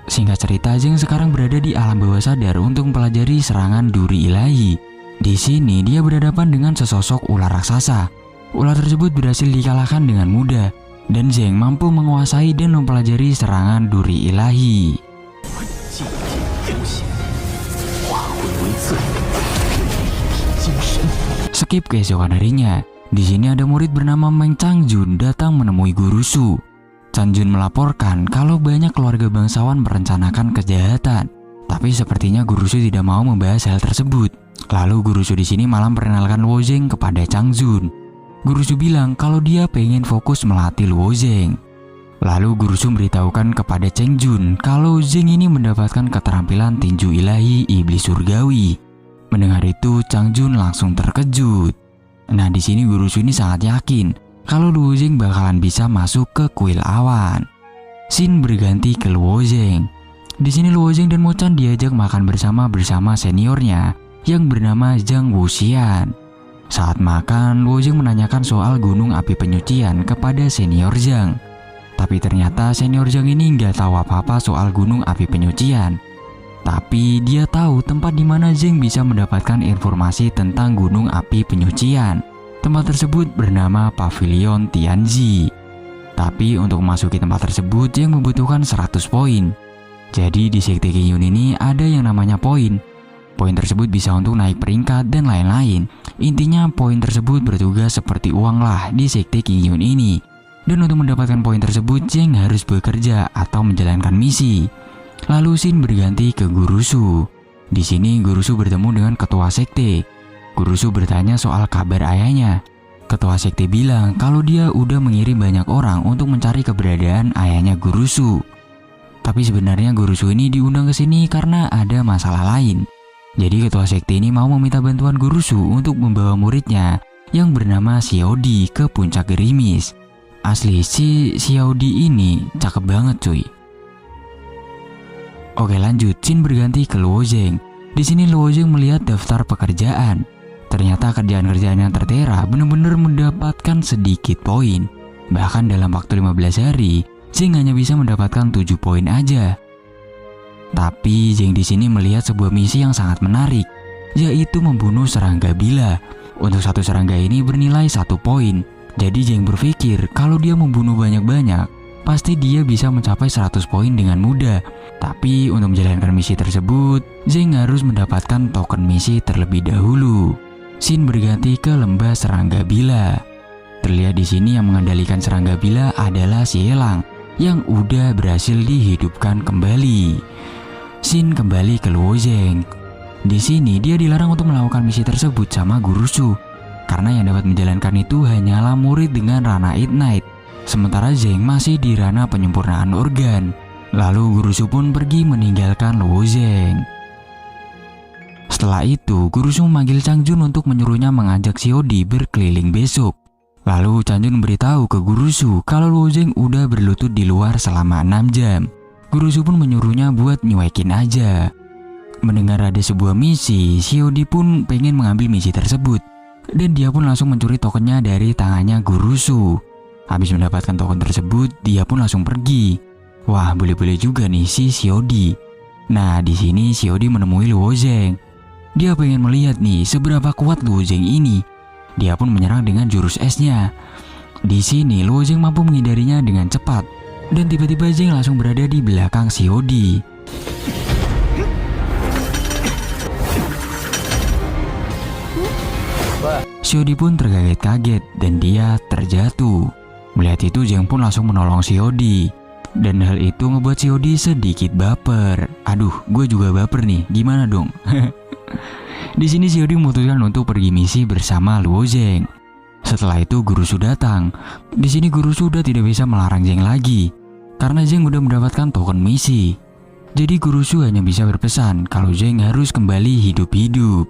Speaker 1: Singkat cerita, Zeng sekarang berada di alam bawah sadar untuk mempelajari serangan duri ilahi. Di sini dia berhadapan dengan sesosok ular raksasa. Ular tersebut berhasil dikalahkan dengan mudah, dan Zeng mampu menguasai dan mempelajari serangan duri ilahi. Skip keesokan harinya. Di sini ada murid bernama Meng Changjun datang menemui Guru Shu. Changjun melaporkan kalau banyak keluarga bangsawan merencanakan kejahatan, tapi sepertinya Guru Shu tidak mau membahas hal tersebut. Lalu Guru Shu di sini malah memperkenalkan Luo Zeng kepada Changjun. Guru Shu bilang kalau dia pengen fokus melatih Luo Zeng. Lalu Guru Shu memberitahukan kepada Changjun kalau Zeng ini mendapatkan keterampilan tinju ilahi iblis surgawi. Mendengar itu, Changjun langsung terkejut. Nah, di sini Guru Shu ini sangat yakin kalau Luo Zeng bakalan bisa masuk ke kuil awan. Scene berganti ke Luo Zeng. Di sini Luo Zeng dan Mo Chan diajak makan bersama seniornya yang bernama Zhang Wuxian. Saat makan, Luo Zeng menanyakan soal gunung api penyucian kepada senior Zhang. Tapi ternyata senior Zhang ini nggak tahu apa-apa soal gunung api penyucian. Tapi dia tahu tempat di mana Zeng bisa mendapatkan informasi tentang gunung api penyucian. Tempat tersebut bernama Pavilion Tianzi. Tapi untuk memasuki tempat tersebut Zeng membutuhkan 100 poin. Jadi di sekte Qingyun ini ada yang namanya poin. Poin tersebut bisa untuk naik peringkat dan lain-lain. Intinya poin tersebut bertugas seperti uang lah di sekte Qingyun ini. Dan untuk mendapatkan poin tersebut Zeng harus bekerja atau menjalankan misi. Lalu scene berganti ke Guru Shu. Di sini Guru Shu bertemu dengan ketua sekte. Guru Shu bertanya soal kabar ayahnya. Ketua sekte bilang kalau dia udah mengirim banyak orang untuk mencari keberadaan ayahnya Guru Shu. Tapi sebenarnya Guru Shu ini diundang ke sini karena ada masalah lain. Jadi ketua sekte ini mau meminta bantuan Guru Shu untuk membawa muridnya yang bernama Xiaodi ke puncak gerimis. Asli si Xiaodi ini cakep banget cuy. Oke, lanjut, scene berganti ke Luo Zeng. Di sini Luo Zeng melihat daftar pekerjaan. Ternyata kerjaan-kerjaan yang tertera benar-benar mendapatkan sedikit poin. Bahkan dalam waktu 15 hari, Zeng hanya bisa mendapatkan 7 poin aja. Tapi Zeng di sini melihat sebuah misi yang sangat menarik, yaitu membunuh serangga bila. Untuk satu serangga ini bernilai 1 poin. Jadi Zeng berpikir kalau dia membunuh banyak-banyak, pasti dia bisa mencapai 100 poin dengan mudah. Tapi untuk menjalankan misi tersebut, Zeng harus mendapatkan token misi terlebih dahulu. Scene berganti ke lembah serangga bila. Terlihat di sini yang mengendalikan serangga bila adalah si Elang yang udah berhasil dihidupkan kembali. Scene kembali ke Luo Zeng. Di sini dia dilarang untuk melakukan misi tersebut sama Guru Shu, karena yang dapat menjalankan itu hanyalah murid dengan Rana Ignite. Sementara Zeng masih di ranah penyempurnaan organ. Lalu Guru Shu pun pergi meninggalkan Luo Zeng. Setelah itu, Guru Shu memanggil Changjun untuk menyuruhnya mengajak Xiaodi berkeliling besok. Lalu Changjun memberitahu ke Guru Shu kalau Luo Zeng udah berlutut di luar selama 6 jam. Guru Shu pun menyuruhnya buat nyuekin aja. Mendengar ada sebuah misi, Xiaodi pun pengen mengambil misi tersebut. Dan dia pun langsung mencuri tokennya dari tangannya Guru Shu. Habis mendapatkan token tersebut, dia pun langsung pergi. Wah, boleh-boleh juga nih si Xiaodi. Nah, di sini Xiaodi menemui Luo Zeng. Dia pengen melihat nih seberapa kuat Luo Zeng ini. Dia pun menyerang dengan jurus esnya. Di sini Luo Zeng mampu menghindarinya dengan cepat. Dan tiba-tiba Zeng langsung berada di belakang Xiaodi. Xiodi pun terkaget-kaget dan dia terjatuh. Melihat itu Zheng pun langsung menolong Xiodi. Dan hal itu ngebuat Xiodi sedikit baper. Aduh, gue juga baper nih, gimana dong? Di sini Xiodi memutuskan untuk pergi misi bersama Luo Zheng. Setelah itu Guru Shu datang. Di sini Guru Shu sudah tidak bisa melarang Zheng lagi karena Zheng udah mendapatkan token misi. Jadi Guru Shu hanya bisa berpesan kalau Zheng harus kembali hidup-hidup.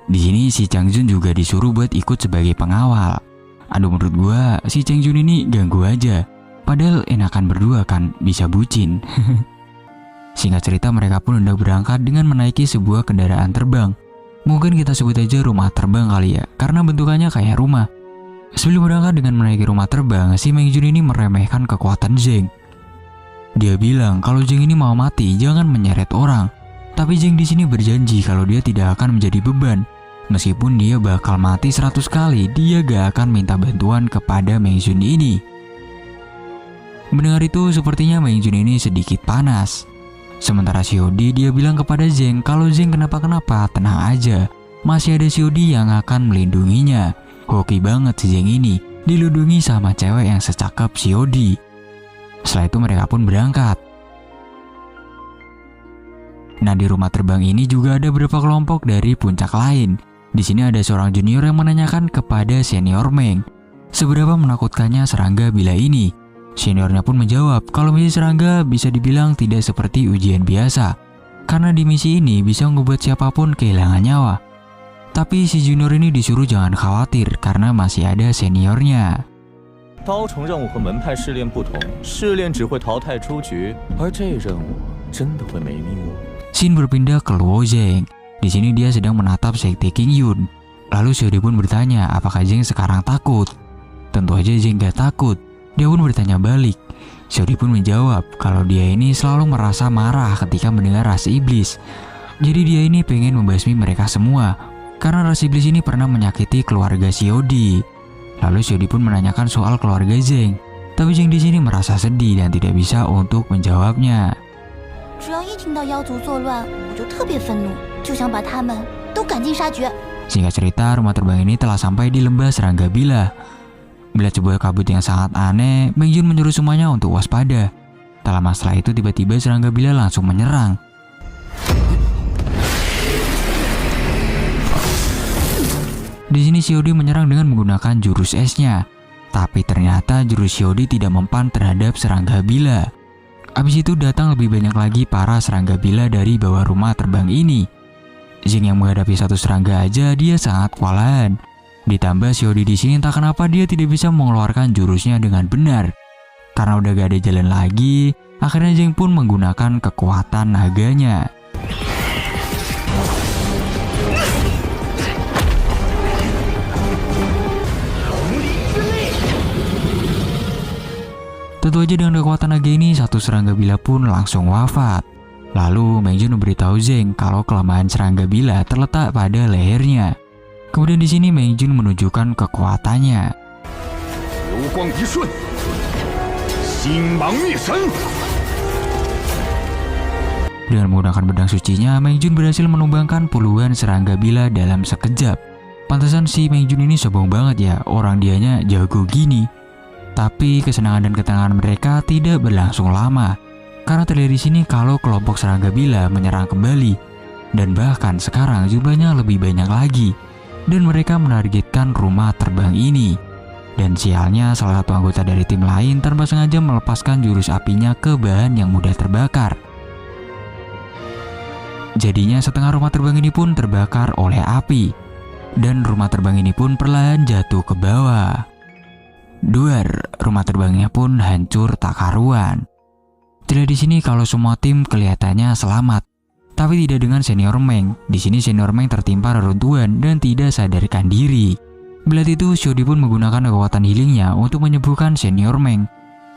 Speaker 1: Di sini si Chang Jun juga disuruh buat ikut sebagai pengawal. Aduh, menurut gua si Chang Jun ini ganggu aja. Padahal enakan berdua kan, bisa bucin. Singkat cerita mereka pun hendak berangkat dengan menaiki sebuah kendaraan terbang. Mungkin kita sebut aja rumah terbang kali ya, karena bentukannya kayak rumah. Sebelum berangkat dengan menaiki rumah terbang, si Meng Jun ini meremehkan kekuatan Zheng. Dia bilang kalau Zheng ini mau mati jangan menyeret orang. Tapi Zheng di sini berjanji kalau dia tidak akan menjadi beban. Meskipun dia bakal mati 100 kali, dia gak akan minta bantuan kepada Meng Jun ini. Mendengar itu sepertinya Meng Jun ini sedikit panas. Sementara Xiodi dia bilang kepada Zheng kalau Zheng kenapa-kenapa tenang aja. Masih ada Xiodi yang akan melindunginya. Hoki banget si Zheng ini dilindungi sama cewek yang secakep Xiodi. Setelah itu mereka pun berangkat. Nah, di rumah terbang ini juga ada beberapa kelompok dari puncak lain. Di sini ada seorang junior yang menanyakan kepada senior Meng seberapa menakutkannya serangga bila ini. Seniornya pun menjawab kalau misi serangga bisa dibilang tidak seperti ujian biasa, karena di misi ini bisa membuat siapapun kehilangan nyawa. Tapi si junior ini disuruh jangan khawatir karena masih ada seniornya.
Speaker 2: 刀虫任务和门派试炼不同，试炼只会淘汰出局，而这任务真的会没命哦。
Speaker 1: Shin berpindah ke Luo Zheng. Di sini dia sedang menatap sekte King Yun. Lalu Xiodi pun bertanya apakah Zheng sekarang takut. Tentu aja Zheng gak takut. Dia pun bertanya balik. Xiodi pun menjawab kalau dia ini selalu merasa marah ketika mendengar ras iblis. Jadi dia ini pengen membasmi mereka semua karena ras iblis ini pernah menyakiti keluarga Xiodi. Lalu Xiodi pun menanyakan soal keluarga Zheng, tapi Zheng di sini merasa sedih dan tidak bisa untuk menjawabnya.
Speaker 3: 只要一听到妖族作乱，我就特别愤怒，就想把他们都赶尽杀绝。
Speaker 1: Singkat cerita, rumah terbang ini telah sampai di lembah Serangga Bila. Melihat sebuah kabut yang sangat aneh, Meng Jun menyuruh semuanya untuk waspada. Tak lama setelah itu tiba-tiba Serangga Bila langsung menyerang. Di sini Xiodi menyerang dengan menggunakan jurus esnya. Tapi ternyata jurus Xiodi tidak mempan terhadap Serangga Bila. Abis itu datang lebih banyak lagi para Serangga Bila dari bawah rumah terbang ini. Zheng yang menghadapi satu serangga aja dia sangat kewalahan. Ditambah Xiodi di sini entah kenapa dia tidak bisa mengeluarkan jurusnya dengan benar. Karena udah gak ada jalan lagi, akhirnya Zheng pun menggunakan kekuatan naganya. Tentu aja dengan kekuatan naga ini satu serangga bila pun langsung wafat. Lalu Meng Jun memberitahu Zheng kalau kelemahan serangga bila terletak pada lehernya. Kemudian di sini Meng Jun menunjukkan kekuatannya. Dengan menggunakan pedang sucinya, Meng Jun berhasil menumbangkan puluhan serangga bila dalam sekejap. Pantesan si Meng Jun ini sombong banget ya, orang dianya jago gini. Tapi kesenangan dan ketenangan mereka tidak berlangsung lama. Karena terlihat di sini kalau kelompok serangga bila menyerang kembali. Dan bahkan sekarang jumlahnya lebih banyak lagi. Dan mereka menargetkan rumah terbang ini. Dan sialnya salah satu anggota dari tim lain tanpa sengaja melepaskan jurus apinya ke bahan yang mudah terbakar. Jadinya setengah rumah terbang ini pun terbakar oleh api. Dan rumah terbang ini pun perlahan jatuh ke bawah. Duar, rumah terbangnya pun hancur tak karuan. Tidak di sini kalau semua tim kelihatannya selamat, tapi tidak dengan senior Meng. Di sini senior Meng tertimpa reruntuhan dan tidak sadarkan diri. Bila itu Xiodi pun menggunakan kekuatan healingnya untuk menyembuhkan senior Meng.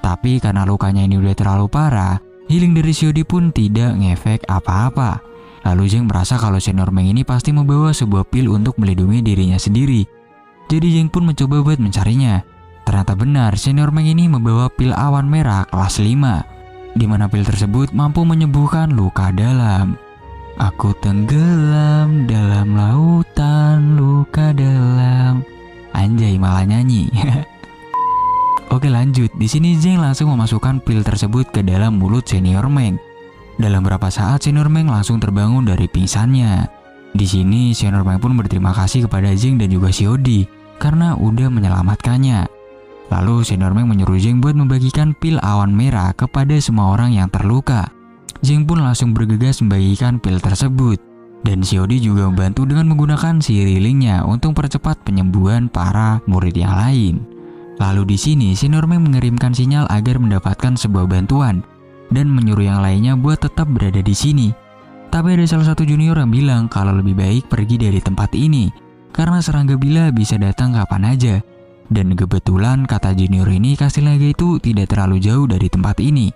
Speaker 1: Tapi karena lukanya ini udah terlalu parah, healing dari Xiodi pun tidak ngefek apa-apa. Lalu Zheng merasa kalau senior Meng ini pasti membawa sebuah pil untuk melindungi dirinya sendiri. Jadi Zheng pun mencoba buat mencarinya. Ternyata benar, senior Meng ini membawa pil awan merah kelas 5, di mana pil tersebut mampu menyembuhkan luka dalam. Aku tenggelam dalam lautan luka dalam. nyanyi. Oke lanjut, di sini Zheng langsung memasukkan pil tersebut ke dalam mulut Senior Meng. Dalam beberapa saat Senior Meng langsung terbangun dari pingsannya. Di sini Senior Meng pun berterima kasih kepada Zheng dan juga Xiaodi karena udah menyelamatkannya. Lalu Senior Meng menyuruh Zheng buat membagikan pil awan merah kepada semua orang yang terluka. Zheng pun langsung bergegas membagikan pil tersebut. Dan Xiaodi juga membantu dengan menggunakan sirilingnya untuk percepat penyembuhan para murid yang lain. Lalu di sini Senior Meng mengirimkan sinyal agar mendapatkan sebuah bantuan dan menyuruh yang lainnya buat tetap berada di sini. Tapi ada salah satu junior yang bilang kalau lebih baik pergi dari tempat ini karena serangga bila bisa datang kapan aja. Dan kebetulan kata junior ini kastil naga itu tidak terlalu jauh dari tempat ini.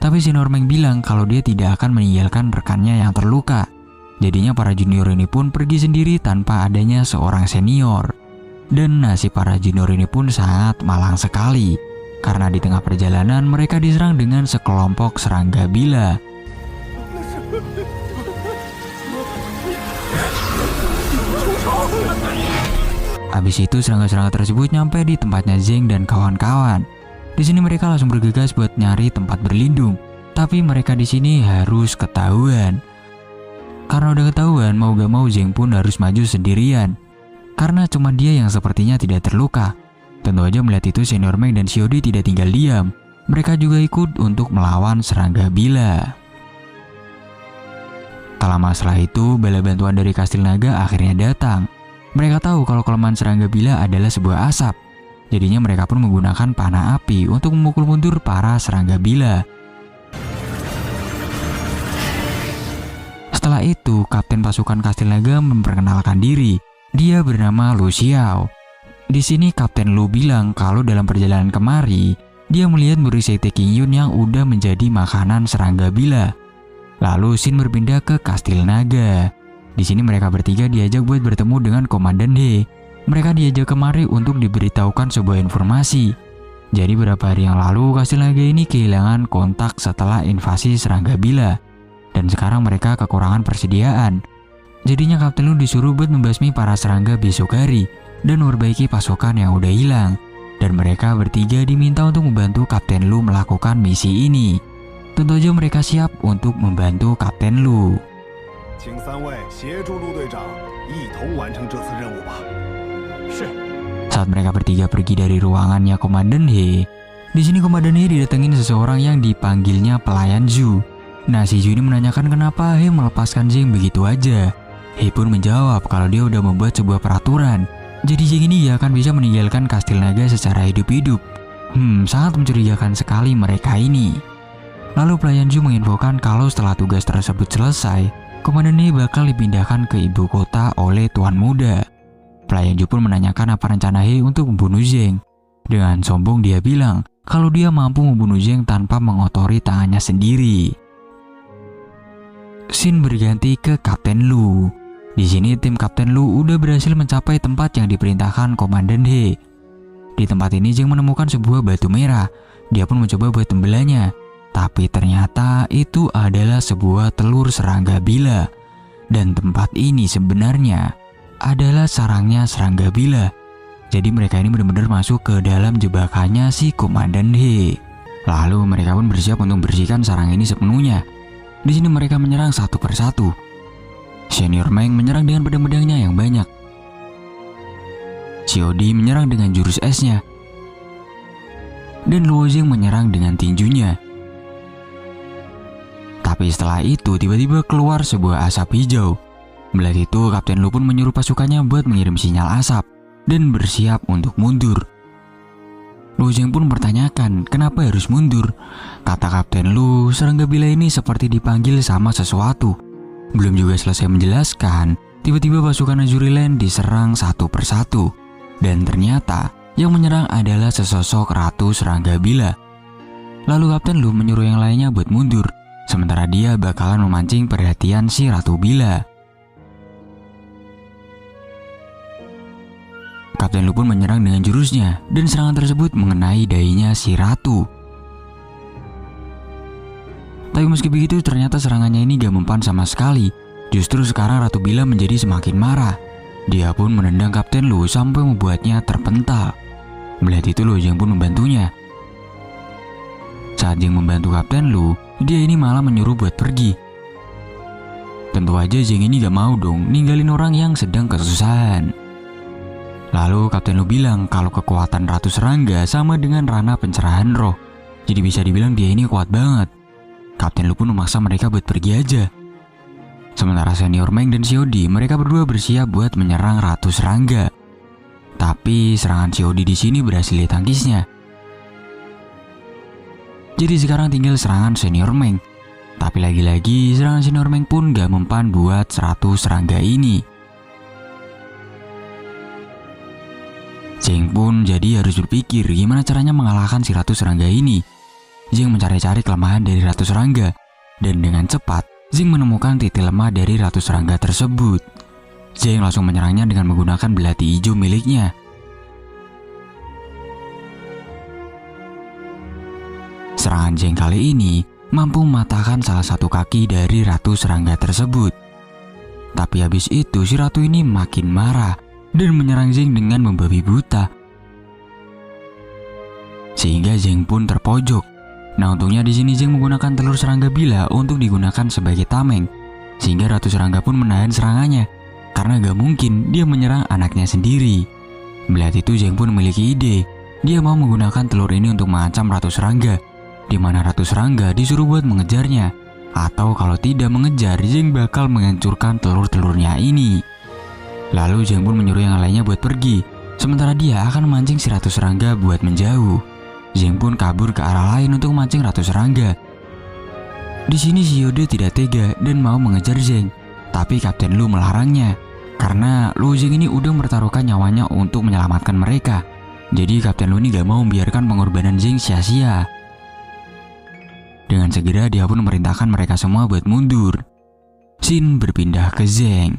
Speaker 1: Tapi Senior Meng bilang kalau dia tidak akan meninggalkan rekannya yang terluka. Jadinya para junior ini pun pergi sendiri tanpa adanya seorang senior. Dan nasib para junior ini pun sangat malang sekali. Karena di tengah perjalanan mereka diserang dengan sekelompok serangga bila. Habis itu serangga-serangga tersebut nyampe di tempatnya Zheng dan kawan-kawan. Di sini mereka langsung bergegas buat nyari tempat berlindung. Tapi mereka di sini harus ketahuan. Karena udah ketahuan, mau gak mau Zheng pun harus maju sendirian. Karena cuma dia yang sepertinya tidak terluka. Tentu aja melihat itu Senior Meng dan Xiaodi tidak tinggal diam. Mereka juga ikut untuk melawan serangga bila. Tak lama setelah itu, bala bantuan dari kastil naga akhirnya datang. Mereka tahu kalau kelemahan serangga bila adalah sebuah asap. Jadinya mereka pun menggunakan panah api untuk memukul mundur para serangga bila. Setelah itu, kapten pasukan kastil naga memperkenalkan diri. Dia bernama Lu Xiao. Di sini Kapten Lu bilang kalau dalam perjalanan kemari, dia melihat murid sekte King Yun yang udah menjadi makanan serangga bila. Lalu Xin berpindah ke kastil naga. Di sini mereka bertiga diajak buat bertemu dengan Komandan He. Mereka diajak kemari untuk diberitahukan sebuah informasi. Jadi beberapa hari yang lalu kastil naga ini kehilangan kontak setelah invasi serangga bila. Dan sekarang mereka kekurangan persediaan. Jadinya Kapten Lu disuruh buat membasmi para serangga besok hari dan memperbaiki pasukan yang udah hilang. Dan mereka bertiga diminta untuk membantu Kapten Lu melakukan misi ini. Tentu aja mereka siap untuk membantu Kapten Lu. Saat mereka bertiga pergi dari ruangannya Komandan He, di sini Komandan He didatengin seseorang yang dipanggilnya pelayan Zhu. Nah, si Zhu ini menanyakan kenapa He melepaskan Zheng begitu aja. He pun menjawab kalau dia udah membuat sebuah peraturan. Jadi Zheng ini gak akan bisa meninggalkan kastil naga secara hidup-hidup. Sangat mencurigakan sekali mereka ini. Lalu pelayan Zhu menginfokan kalau setelah tugas tersebut selesai, Komandan He bakal dipindahkan ke ibu kota oleh Tuan Muda. Pelayan Zhu pun menanyakan apa rencana He untuk membunuh Zheng. Dengan sombong dia bilang kalau dia mampu membunuh Zheng tanpa mengotori tangannya sendiri. Xin berganti ke Kapten Lu. Di sini tim Kapten Lu udah berhasil mencapai tempat yang diperintahkan Komandan He. Di tempat ini Zheng menemukan sebuah batu merah. Dia pun mencoba buat membelahnya. Tapi ternyata itu adalah sebuah telur serangga bila. Dan tempat ini sebenarnya adalah sarangnya serangga bila. Jadi mereka ini benar-benar masuk ke dalam jebakannya si Komandan He. Lalu mereka pun bersiap untuk membersihkan sarang ini sepenuhnya. Di sini mereka menyerang satu persatu. Senior Meng menyerang dengan pedang-pedangnya yang banyak. Xiaodi menyerang dengan jurus esnya. Dan Luo Zheng menyerang dengan tinjunya. Tapi setelah itu tiba-tiba keluar sebuah asap hijau. Melihat itu Kapten Lu pun menyuruh pasukannya buat mengirim sinyal asap dan bersiap untuk mundur. Luo Zheng pun bertanyakan kenapa harus mundur. Kata Kapten Lu, serangga bila ini seperti dipanggil sama sesuatu. Belum juga selesai menjelaskan, tiba-tiba pasukan Azuri Land diserang satu persatu. Dan ternyata yang menyerang adalah sesosok ratu serangga bila. Lalu Kapten Lu menyuruh yang lainnya buat mundur, sementara dia bakalan memancing perhatian si ratu bila. Kapten Lu pun menyerang dengan jurusnya, dan serangan tersebut mengenai dahinya si ratu. Tapi meski begitu ternyata serangannya ini gak mempan sama sekali. Justru sekarang Ratu Bila menjadi semakin marah. Dia pun menendang Kapten Lu sampai membuatnya terpental. Melihat itu Lu Jing pun membantunya. Saat Jing membantu Kapten Lu, dia ini malah menyuruh buat pergi. Tentu aja Jing ini gak mau dong ninggalin orang yang sedang kesusahan. Lalu Kapten Lu bilang kalau kekuatan Ratu Serangga sama dengan Rana Pencerahan Roh. Jadi bisa dibilang dia ini kuat banget. Kapten Lu pun memaksa mereka buat pergi aja. Sementara Senior Meng dan Xiaodi, mereka berdua bersiap buat menyerang Ratu Serangga. Tapi serangan Xiaodi di sini berhasil ditangkisnya. Jadi sekarang tinggal serangan Senior Meng. Tapi lagi-lagi serangan Senior Meng pun gak mempan buat Ratu Serangga ini. Jing pun jadi harus berpikir gimana caranya mengalahkan si Ratu Serangga ini. Jing mencari-cari kelemahan dari Ratu Serangga. Dan dengan cepat Jing menemukan titik lemah dari Ratu Serangga tersebut. Jing langsung menyerangnya dengan menggunakan belati hijau miliknya. Serangan Jing kali ini mampu mematahkan salah satu kaki dari Ratu Serangga tersebut. Tapi habis itu si Ratu ini makin marah dan menyerang Jing dengan membabi buta. Sehingga Jing pun terpojok. Nah untungnya di sini Jing menggunakan telur serangga bila untuk digunakan sebagai tameng, sehingga Ratu Serangga pun menahan serangannya, karena gak mungkin dia menyerang anaknya sendiri. Melihat itu Jing pun memiliki ide. Dia mau menggunakan telur ini untuk mengancam Ratu Serangga, di mana Ratu Serangga disuruh buat mengejarnya, atau kalau tidak mengejar Jing bakal menghancurkan telur-telurnya ini. Lalu Jing pun menyuruh yang lainnya buat pergi, sementara dia akan memancing si Ratu Serangga buat menjauh. Jing pun kabur ke arah lain untuk mancing Ratu Serangga. Di sini Xiaodi tidak tega dan mau mengejar Jing, tapi Kapten Lu melarangnya karena Lu Jing ini udah mempertaruhkan nyawanya untuk menyelamatkan mereka. Jadi Kapten Lu ini gak mau membiarkan pengorbanan Jing sia-sia. Dengan segera dia pun memerintahkan mereka semua buat mundur. Scene berpindah ke Zheng.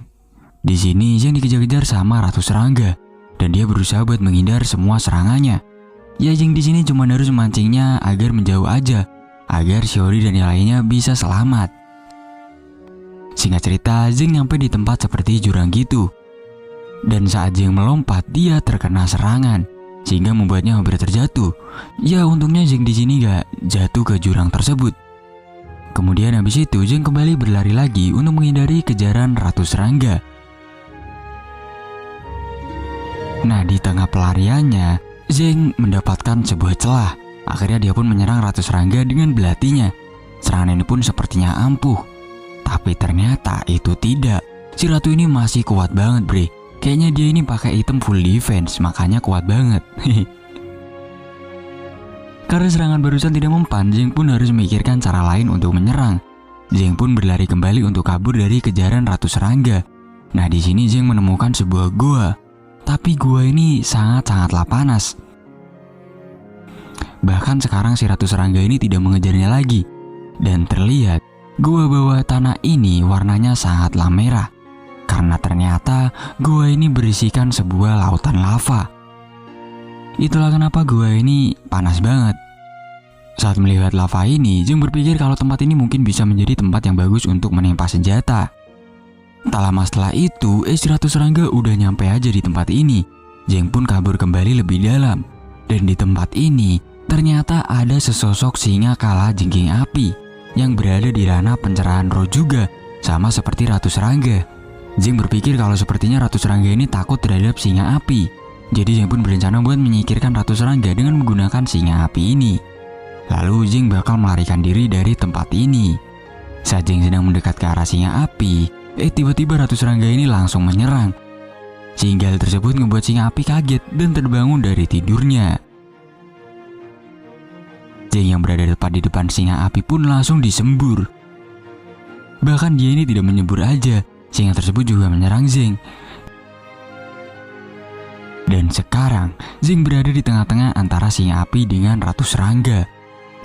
Speaker 1: Di sini Zheng dikejar-kejar sama Ratu Serangga dan dia berusaha buat menghindar semua serangannya. Ya Jing di sini cuma harus memancingnya agar menjauh aja, agar Xiaodi dan yang lainnya bisa selamat. Singkat cerita, Jing nyampe di tempat seperti jurang gitu. Dan saat Jing melompat, dia terkena serangan, sehingga membuatnya hampir terjatuh. Ya untungnya Jing di sini gak jatuh ke jurang tersebut. Kemudian habis itu Jing kembali berlari lagi untuk menghindari kejaran Ratu Serangga. Nah di tengah pelariannya, Zheng mendapatkan sebuah celah. Akhirnya dia pun menyerang Ratu Serangga dengan belatinya. Serangan ini pun sepertinya ampuh. Tapi ternyata itu tidak. Si Ratu ini masih kuat banget bre. Kayaknya dia ini pakai item full defense, makanya kuat banget. Karena serangan barusan tidak mempan, Zheng pun harus memikirkan cara lain untuk menyerang. Zheng pun berlari kembali untuk kabur dari kejaran Ratu Serangga. Nah di sini Zheng menemukan sebuah gua. Tapi gua ini sangat-sangatlah panas. Bahkan sekarang si Ratu Serangga ini tidak mengejarnya lagi. Dan terlihat gua bawah tanah ini warnanya sangatlah merah. Karena ternyata gua ini berisikan sebuah lautan lava. Itulah kenapa gua ini panas banget. Saat melihat lava ini, Zheng berpikir kalau tempat ini mungkin bisa menjadi tempat yang bagus untuk menimpa senjata. Tak lama setelah itu, Ratu Serangga udah nyampe aja di tempat ini. Zheng pun kabur kembali lebih dalam. Dan di tempat ini, ternyata ada sesosok singa kala jengking api yang berada di ranah pencerahan roh juga, sama seperti Ratu Serangga. Zheng berpikir kalau sepertinya Ratu Serangga ini takut terhadap singa api. Jadi Zheng pun berencana buat menyingkirkan Ratu Serangga dengan menggunakan singa api ini. Lalu Zheng bakal melarikan diri dari tempat ini. Saat Zheng sedang mendekat ke arah singa api, tiba-tiba Ratu Serangga ini langsung menyerang. Sehingga hal tersebut membuat singa api kaget dan terbangun dari tidurnya. Zheng yang berada tepat di depan singa api pun langsung disembur. Bahkan dia ini tidak menyembur aja, singa tersebut juga menyerang Zheng. Dan sekarang Zheng berada di tengah-tengah antara singa api dengan Ratu Serangga.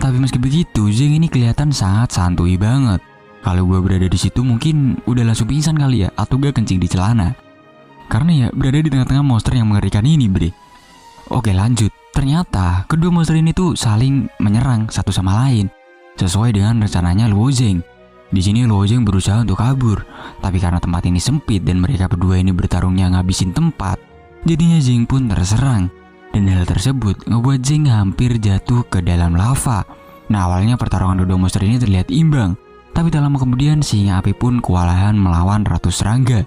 Speaker 1: Tapi meski begitu, Zheng ini kelihatan sangat santuy banget. Kalau gue berada di situ mungkin udah langsung pingsan kali ya, atau gak kencing di celana. Karena ya berada di tengah-tengah monster yang mengerikan ini bre. Oke lanjut, ternyata kedua monster ini tuh saling menyerang satu sama lain sesuai dengan rencananya Luo Zheng. Di sini Luo Zheng berusaha untuk kabur, tapi karena tempat ini sempit dan mereka berdua ini bertarungnya ngabisin tempat, jadinya Zheng pun terserang. Dan hal tersebut ngebuat Zheng hampir jatuh ke dalam lava. Nah, awalnya pertarungan kedua monster ini terlihat imbang, tapi tak lama kemudian singa api pun kewalahan melawan ratu serangga.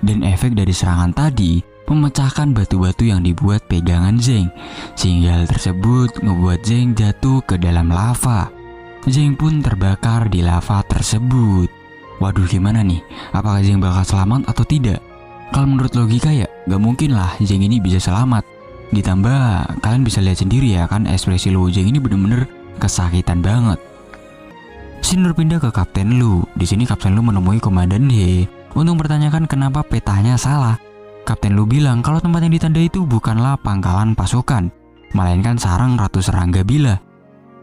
Speaker 1: Dan efek dari serangan tadi memecahkan batu-batu yang dibuat pegangan Zheng, sehingga hal tersebut ngebuat Zheng jatuh ke dalam lava. Zheng pun terbakar di lava tersebut. Waduh, gimana nih? Apakah Zheng bakal selamat atau tidak? Kalau menurut logika ya, gak mungkin lah Zheng ini bisa selamat. Ditambah, kalian bisa lihat sendiri ya kan, ekspresi Luo Zheng ini bener-bener kesakitan banget. Scene berpindah ke Kapten Lu. Di sini Kapten Lu menemui Komandan He untuk mempertanyakan kenapa petanya salah. Kapten Lu bilang kalau tempat yang ditandai itu bukanlah pangkalan pasukan, melainkan sarang ratu serangga bila.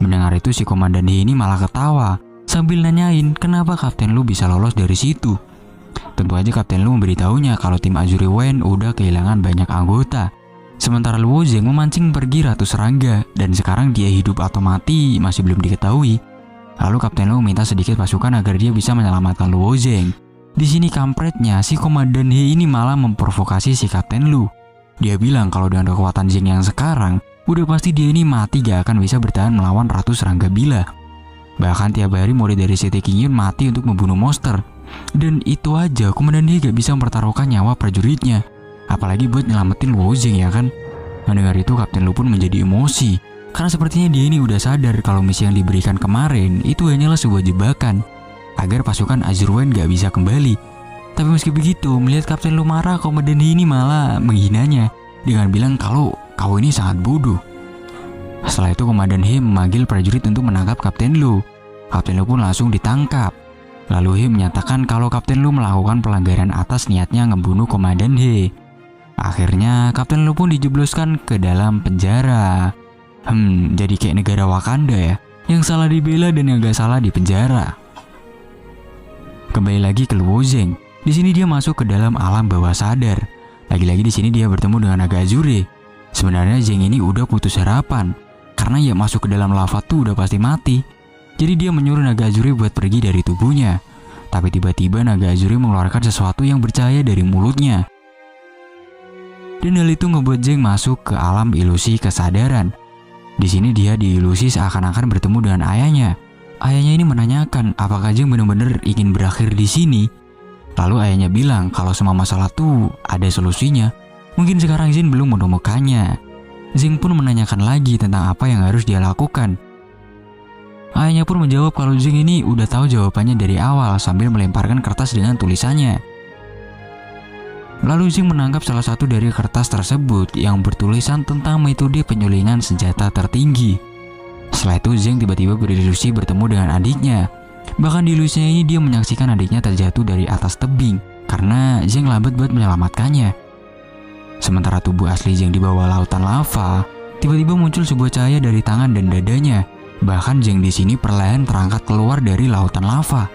Speaker 1: Mendengar itu si Komandan He ini malah ketawa sambil nanyain kenapa Kapten Lu bisa lolos dari situ. Tentu aja Kapten Lu memberitahunya kalau tim Azuri Wen udah kehilangan banyak anggota. Sementara Luo Zheng memancing pergi ratu serangga dan sekarang dia hidup atau mati masih belum diketahui. Lalu Kapten Lu minta sedikit pasukan agar dia bisa menyelamatkan Luo Zheng. Di sini kampretnya si Komandan He ini malah memprovokasi si Kapten Lu. Dia bilang kalau dengan kekuatan Zheng yang sekarang, udah pasti dia ini mati gak akan bisa bertahan melawan ratu serangga bila. Bahkan tiap hari murid dari City King Yun mati untuk membunuh monster. Dan itu aja Komandan He gak bisa mempertaruhkan nyawa prajuritnya, apalagi buat nyelamatin Luo Zheng ya kan. Mendengar itu Kapten Lu pun menjadi emosi, karena sepertinya dia ini udah sadar kalau misi yang diberikan kemarin itu hanyalah sebuah jebakan agar pasukan Azur Wen gak bisa kembali. Tapi meski begitu, melihat Kapten Lu marah, Komandan He ini malah menghinanya dengan bilang kalau kau ini sangat bodoh. Setelah itu Komandan He memanggil prajurit untuk menangkap Kapten Lu. Kapten Lu pun langsung ditangkap. Lalu He menyatakan kalau Kapten Lu melakukan pelanggaran atas niatnya ngebunuh Komandan He. Akhirnya Kapten Lu pun dijebloskan ke dalam penjara. Jadi kayak negara Wakanda ya, yang salah dibela dan yang gak salah di penjara. Kembali lagi ke Luo Zheng. Di sini dia masuk ke dalam alam bawah sadar. Lagi-lagi di sini dia bertemu dengan naga Azure. Sebenarnya Zheng ini udah putus harapan, karena ya masuk ke dalam lava tuh udah pasti mati. Jadi dia menyuruh naga Azure buat pergi dari tubuhnya. Tapi tiba-tiba naga Azure mengeluarkan sesuatu yang bercahaya dari mulutnya. Dan hal itu ngebuat Zheng masuk ke alam ilusi kesadaran. Di sini dia diilusi seakan-akan bertemu dengan ayahnya. Ayahnya ini menanyakan apakah Zheng benar-benar ingin berakhir di sini. Lalu ayahnya bilang kalau semua masalah tuh ada solusinya. Mungkin sekarang Zheng belum menemukannya. Zheng pun menanyakan lagi tentang apa yang harus dia lakukan. Ayahnya pun menjawab kalau Zheng ini udah tahu jawabannya dari awal sambil melemparkan kertas dengan tulisannya. Lalu Zheng menangkap salah satu dari kertas tersebut yang bertulisan tentang metode penyulingan senjata tertinggi. Setelah itu Zheng tiba-tiba berilusi bertemu dengan adiknya. Bahkan di ilusinya ini dia menyaksikan adiknya terjatuh dari atas tebing karena Zheng lambat buat menyelamatkannya. Sementara tubuh asli Zheng di bawah lautan lava, tiba-tiba muncul sebuah cahaya dari tangan dan dadanya. Bahkan Zheng di sini perlahan terangkat keluar dari lautan lava.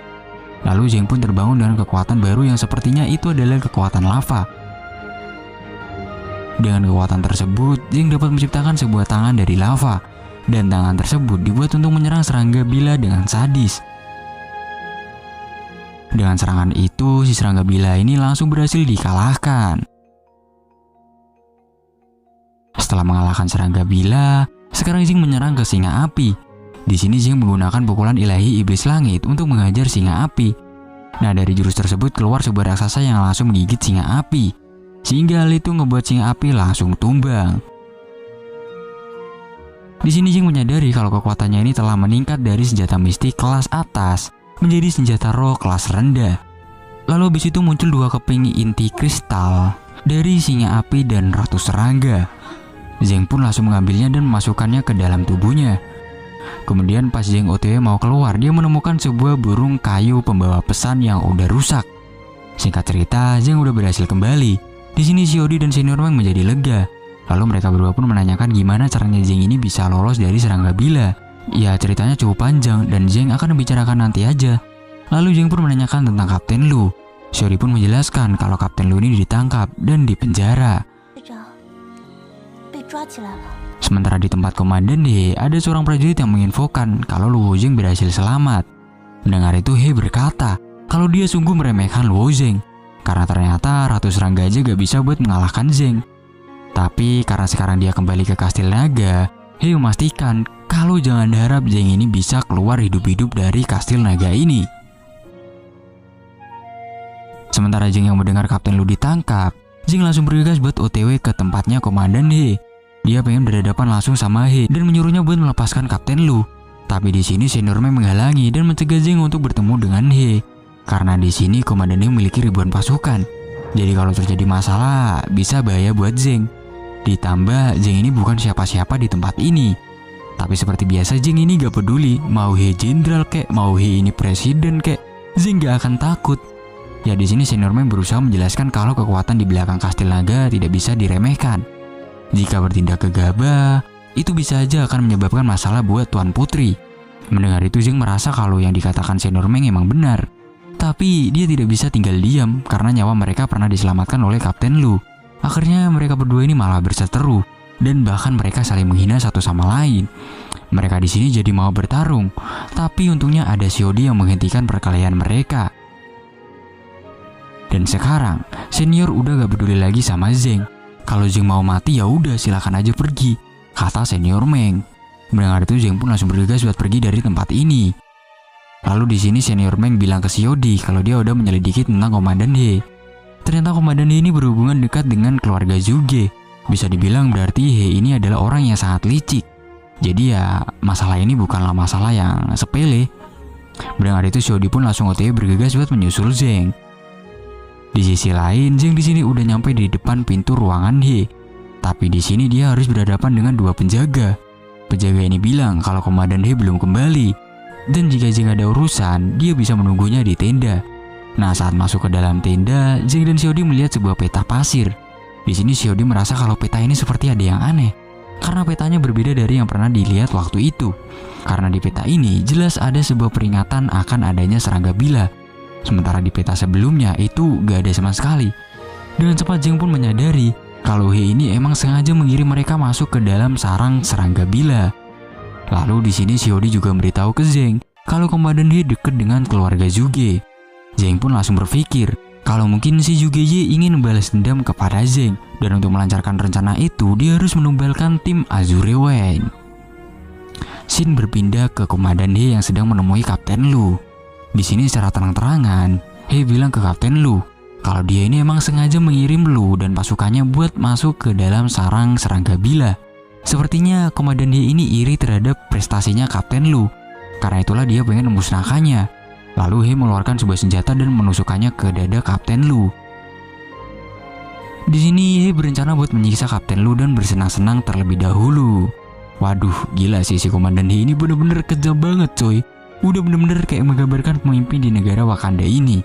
Speaker 1: Lalu Zheng pun terbangun dengan kekuatan baru yang sepertinya itu adalah kekuatan lava. Dengan kekuatan tersebut, Zheng dapat menciptakan sebuah tangan dari lava. Dan tangan tersebut dibuat untuk menyerang serangga bila dengan sadis. Dengan serangan itu, si serangga bila ini langsung berhasil dikalahkan. Setelah mengalahkan serangga bila, sekarang Zheng menyerang ke singa api. Di sini Zheng menggunakan pukulan ilahi iblis langit untuk menghajar singa api. Nah, dari jurus tersebut keluar sebuah raksasa yang langsung menggigit singa api, sehingga hal itu ngebuat singa api langsung tumbang. Di sini Zheng menyadari kalau kekuatannya ini telah meningkat dari senjata mistik kelas atas menjadi senjata roh kelas rendah. Lalu habis itu muncul dua keping inti kristal dari singa api dan ratu serangga. Zheng pun langsung mengambilnya dan memasukkannya ke dalam tubuhnya. Kemudian pas Zheng OTW mau keluar, dia menemukan sebuah burung kayu pembawa pesan yang udah rusak. Singkat cerita, Zheng udah berhasil kembali. Di sini Xiaodi dan Senior Wang menjadi lega. Lalu mereka berdua pun menanyakan gimana caranya Zheng ini bisa lolos dari serangga bila. Ya, ceritanya cukup panjang dan Zheng akan membicarakan nanti aja. Lalu Zheng pun menanyakan tentang Kapten Lu. Xiaodi pun menjelaskan kalau Kapten Lu ini ditangkap dan dipenjara. Sementara di tempat Komandan He, ada seorang prajurit yang menginfokan kalau Luo Zheng berhasil selamat. Mendengar itu, He berkata kalau dia sungguh meremehkan Luo Zheng, karena ternyata Ratu Serangga aja gak bisa buat mengalahkan Zheng. Tapi karena sekarang dia kembali ke Kastil Naga, He memastikan kalau jangan harap Zheng ini bisa keluar hidup-hidup dari Kastil Naga ini. Sementara Zheng yang mendengar Kapten Lu ditangkap, Zheng langsung bergegas buat OTW ke tempatnya Komandan He. Dia pengen berhadapan langsung sama He dan menyuruhnya buat melepaskan Kapten Lu. Tapi di sini Senior Meng menghalangi dan mencegah Zheng untuk bertemu dengan He. Karena di sini Komandan He memiliki ribuan pasukan. Jadi kalau terjadi masalah, bisa bahaya buat Zheng. Ditambah Zheng ini bukan siapa-siapa di tempat ini. Tapi seperti biasa Zheng ini gak peduli, mau He jenderal kek, mau He ini presiden kek, Zheng gak akan takut. Ya di sini Senior Meng berusaha menjelaskan kalau kekuatan di belakang Kastil Naga tidak bisa diremehkan. Jika bertindak gegabah, itu bisa aja akan menyebabkan masalah buat Tuan Putri. Mendengar itu Zheng merasa kalau yang dikatakan Senior Meng emang benar. Tapi dia tidak bisa tinggal diam karena nyawa mereka pernah diselamatkan oleh Kapten Lu. Akhirnya mereka berdua ini malah berseteru dan bahkan mereka saling menghina satu sama lain. Mereka di sini jadi mau bertarung, tapi untungnya ada Xiaodi yang menghentikan perkelahian mereka. Dan sekarang Senior udah gak peduli lagi sama Zheng. Kalau Zheng mau mati ya udah silakan aja pergi, kata Senior Meng. Mendengar itu Zheng pun langsung bergegas buat pergi dari tempat ini. Lalu di sini Senior Meng bilang ke Xiaodi kalau dia udah menyelidiki tentang Komandan He. Ternyata Komandan He ini berhubungan dekat dengan keluarga Zhuge. Bisa dibilang berarti He ini adalah orang yang sangat licik. Jadi ya masalah ini bukanlah masalah yang sepele. Mendengar itu Xiaodi pun langsung OTW bergegas buat menyusul Zheng. Di sisi lain, Zheng di sini udah nyampe di depan pintu ruangan He. Tapi di sini dia harus berhadapan dengan dua penjaga. Penjaga ini bilang kalau Komandan He belum kembali. Dan jika Zheng ada urusan, dia bisa menunggunya di tenda. Nah, saat masuk ke dalam tenda, Zheng dan Xiaodi melihat sebuah peta pasir. Di sini Xiaodi merasa kalau peta ini seperti ada yang aneh. Karena petanya berbeda dari yang pernah dilihat waktu itu. Karena di peta ini jelas ada sebuah peringatan akan adanya serangga bila. Sementara di peta sebelumnya itu gak ada sama sekali. Dengan cepat Zheng pun menyadari kalau He ini emang sengaja mengirim mereka masuk ke dalam sarang serangga bila. Lalu di sini Xiaodi juga memberitahu ke Zheng kalau Komandan He dekat dengan keluarga Zhuge. Zheng pun langsung berpikir kalau mungkin si Zhuge Ye ingin membalas dendam kepada Zheng. Dan untuk melancarkan rencana itu dia harus menumbalkan tim Azure Wang. Scene berpindah ke Komandan He yang sedang menemui Kapten Lu. Di sini secara terang-terangan, He bilang ke Kapten Lu kalau dia ini emang sengaja mengirim Lu dan pasukannya buat masuk ke dalam sarang serangga bila. Sepertinya Komandan He ini iri terhadap prestasinya Kapten Lu. Karena itulah dia pengen memusnahkannya. Lalu He mengeluarkan sebuah senjata dan menusukkannya ke dada Kapten Lu. Di sini He berencana buat menyiksa Kapten Lu dan bersenang-senang terlebih dahulu. Waduh, gila sih si Komandan He ini bener-bener kejam banget coy. Udah bener-bener kayak menggambarkan pemimpin di negara Wakanda ini.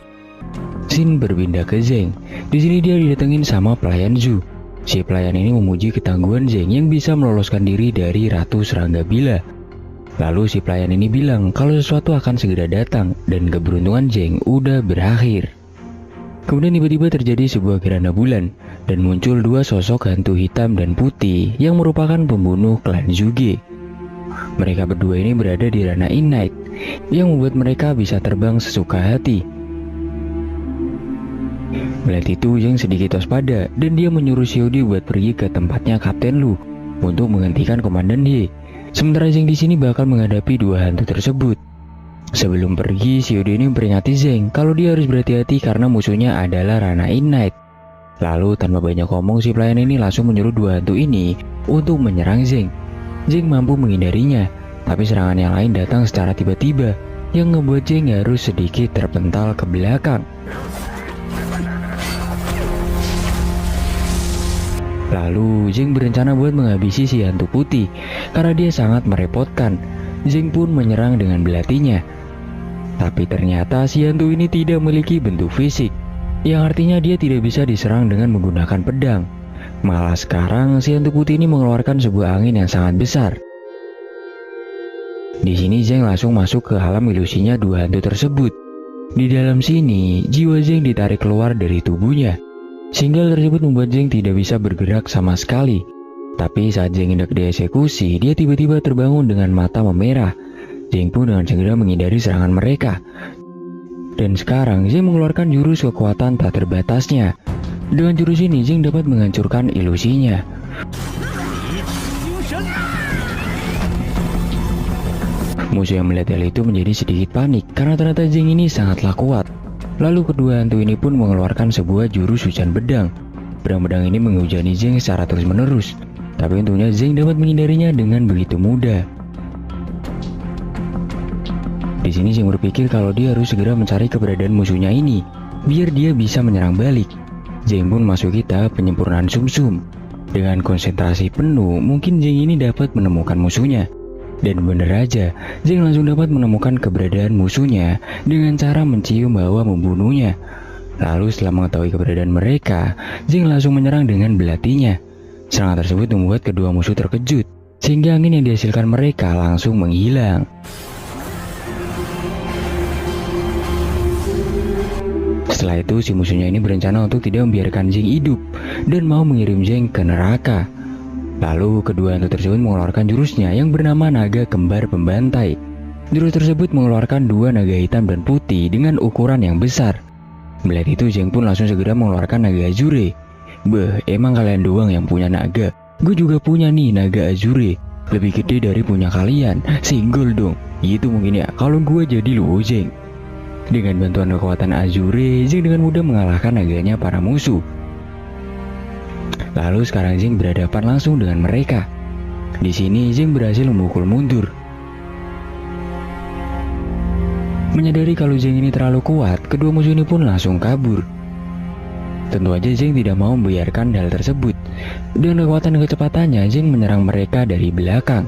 Speaker 4: Scene berpindah ke Zheng. Di sini dia didatengin sama pelayan Zhu. Si pelayan ini memuji ketangguhan Zheng yang bisa meloloskan diri dari Ratu Serangga Bila. Lalu si pelayan ini bilang kalau sesuatu akan segera datang dan keberuntungan Zheng udah berakhir. Kemudian tiba-tiba terjadi sebuah gerhana bulan dan muncul dua sosok hantu hitam dan putih yang merupakan pembunuh klan Zhuge. Mereka berdua ini berada di ranah Innight yang membuat mereka bisa terbang sesuka hati. Melihat itu Zheng sedikit waspada dan dia menyuruh Xiaodi buat pergi ke tempatnya Kapten Lu untuk menghentikan Komandan He. Sementara Zheng di sini bakal menghadapi dua hantu tersebut. Sebelum pergi, Xiaodi ini memperingati Zheng kalau dia harus berhati-hati karena musuhnya adalah ranah Innight. Lalu tanpa banyak ngomong si pelayan ini langsung menyuruh dua hantu ini untuk menyerang Zheng. Zheng mampu menghindarinya, tapi serangan yang lain datang secara tiba-tiba yang ngebuat Zheng harus sedikit terpental ke belakang. Lalu Zheng berencana buat menghabisi si hantu putih karena dia sangat merepotkan. Zheng pun menyerang dengan belatinya. Tapi ternyata si hantu ini tidak memiliki bentuk fisik, yang artinya dia tidak bisa diserang dengan menggunakan pedang. Malah sekarang si hantu putih ini mengeluarkan sebuah angin yang sangat besar. Di sini Zheng langsung masuk ke alam ilusinya dua hantu tersebut. Di dalam sini jiwa Zheng ditarik keluar dari tubuhnya. Singgah tersebut membuat Zheng tidak bisa bergerak sama sekali. Tapi saat Zheng hendak dieksekusi, dia tiba-tiba terbangun dengan mata memerah. Zheng pun dengan segera menghindari serangan mereka. Dan sekarang Zheng mengeluarkan jurus kekuatan tak terbatasnya. Dengan jurus ini Zheng dapat menghancurkan ilusinya. Musuh yang melihat hal itu menjadi sedikit panik karena ternyata Zheng ini sangatlah kuat. Lalu kedua hantu ini pun mengeluarkan sebuah jurus hujan bedang. Pedang-pedang ini menghujani Zheng secara terus-menerus. Tapi untungnya Zheng dapat menghindarinya dengan begitu mudah. Di sini Zheng berpikir kalau dia harus segera mencari keberadaan musuhnya ini, biar dia bisa menyerang balik. Zheng pun masuki tahap penyempurnaan sumsum. Dengan konsentrasi penuh, mungkin Zheng ini dapat menemukan musuhnya. Dan bener aja, Zheng langsung dapat menemukan keberadaan musuhnya dengan cara mencium bahwa membunuhnya. Lalu setelah mengetahui keberadaan mereka, Zheng langsung menyerang dengan belatinya. Serangan tersebut membuat kedua musuh terkejut, sehingga angin yang dihasilkan mereka langsung menghilang. Setelah itu si musuhnya ini berencana untuk tidak membiarkan Zheng hidup dan mau mengirim Zheng ke neraka. Lalu kedua hantu tersebut mengeluarkan jurusnya yang bernama naga kembar pembantai. Jurus tersebut mengeluarkan dua naga hitam dan putih dengan ukuran yang besar. Melihat itu Zheng pun langsung segera mengeluarkan naga azure. Beh, emang kalian doang yang punya naga? Gue juga punya nih naga azure. Lebih gede dari punya kalian. Single dong. Gitu mungkin ya kalau gue jadi Luo Zheng. Dengan bantuan kekuatan azure, Zheng dengan mudah mengalahkan naganya para musuh. Lalu sekarang Zheng berhadapan langsung dengan mereka. Di sini Zheng berhasil memukul mundur. Menyadari kalau Zheng ini terlalu kuat, kedua musuh ini pun langsung kabur. Tentu aja Zheng tidak mau membiarkan hal tersebut. Dengan kekuatan dan kecepatannya, Zheng menyerang mereka dari belakang.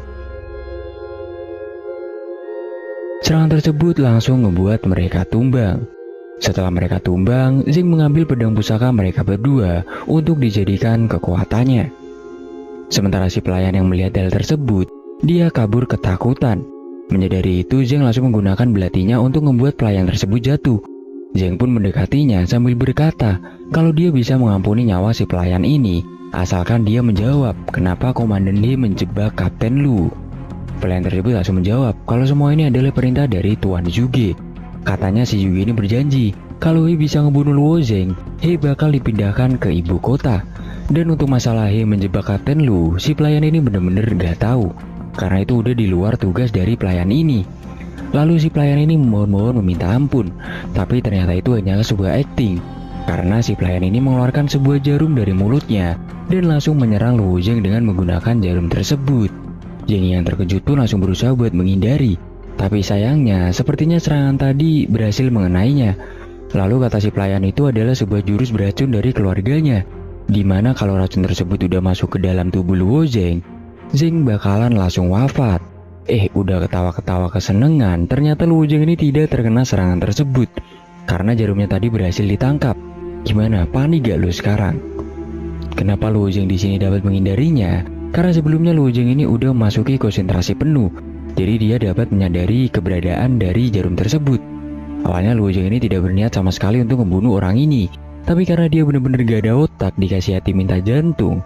Speaker 4: Serangan tersebut langsung membuat mereka tumbang. Setelah mereka tumbang, Zheng mengambil pedang pusaka mereka berdua untuk dijadikan kekuatannya. Sementara si pelayan yang melihat hal tersebut, dia kabur ketakutan. Menyadari itu, Zheng langsung menggunakan belatinya untuk membuat pelayan tersebut jatuh. Zheng pun mendekatinya sambil berkata kalau dia bisa mengampuni nyawa si pelayan ini, asalkan dia menjawab kenapa Komandan He menjebak Kapten Lu. Pelayan tersebut langsung menjawab kalau semua ini adalah perintah dari Tuan Zhuge. Katanya si Zhuge ini berjanji kalau He bisa ngebunuh Luo Zheng, He bakal dipindahkan ke ibu kota. Dan untuk masalah He menjebak Kapten Lu, si pelayan ini benar-benar gak tahu, karena itu udah di luar tugas dari pelayan ini. Lalu si pelayan ini memohon-mohon meminta ampun, tapi ternyata itu hanyalah sebuah acting, karena si pelayan ini mengeluarkan sebuah jarum dari mulutnya dan langsung menyerang Luo Zheng dengan menggunakan jarum tersebut. Zheng yang terkejut pun langsung berusaha buat menghindari, tapi sayangnya sepertinya serangan tadi berhasil mengenainya. Lalu kata si pelayan itu adalah sebuah jurus beracun dari keluarganya, dimana kalau racun tersebut udah masuk ke dalam tubuh Luo Zheng, Zheng bakalan langsung wafat. Udah ketawa-ketawa kesenengan, ternyata Luo Zheng ini tidak terkena serangan tersebut karena jarumnya tadi berhasil ditangkap. Gimana, panik gak lu sekarang? Kenapa Luo Zheng di sini dapat menghindarinya? Karena sebelumnya Luo Zheng ini udah memasuki konsentrasi penuh, jadi dia dapat menyadari keberadaan dari jarum tersebut. Awalnya Luo Zheng ini tidak berniat sama sekali untuk membunuh orang ini, tapi karena dia benar-benar gak ada otak, dikasih hati minta jantung,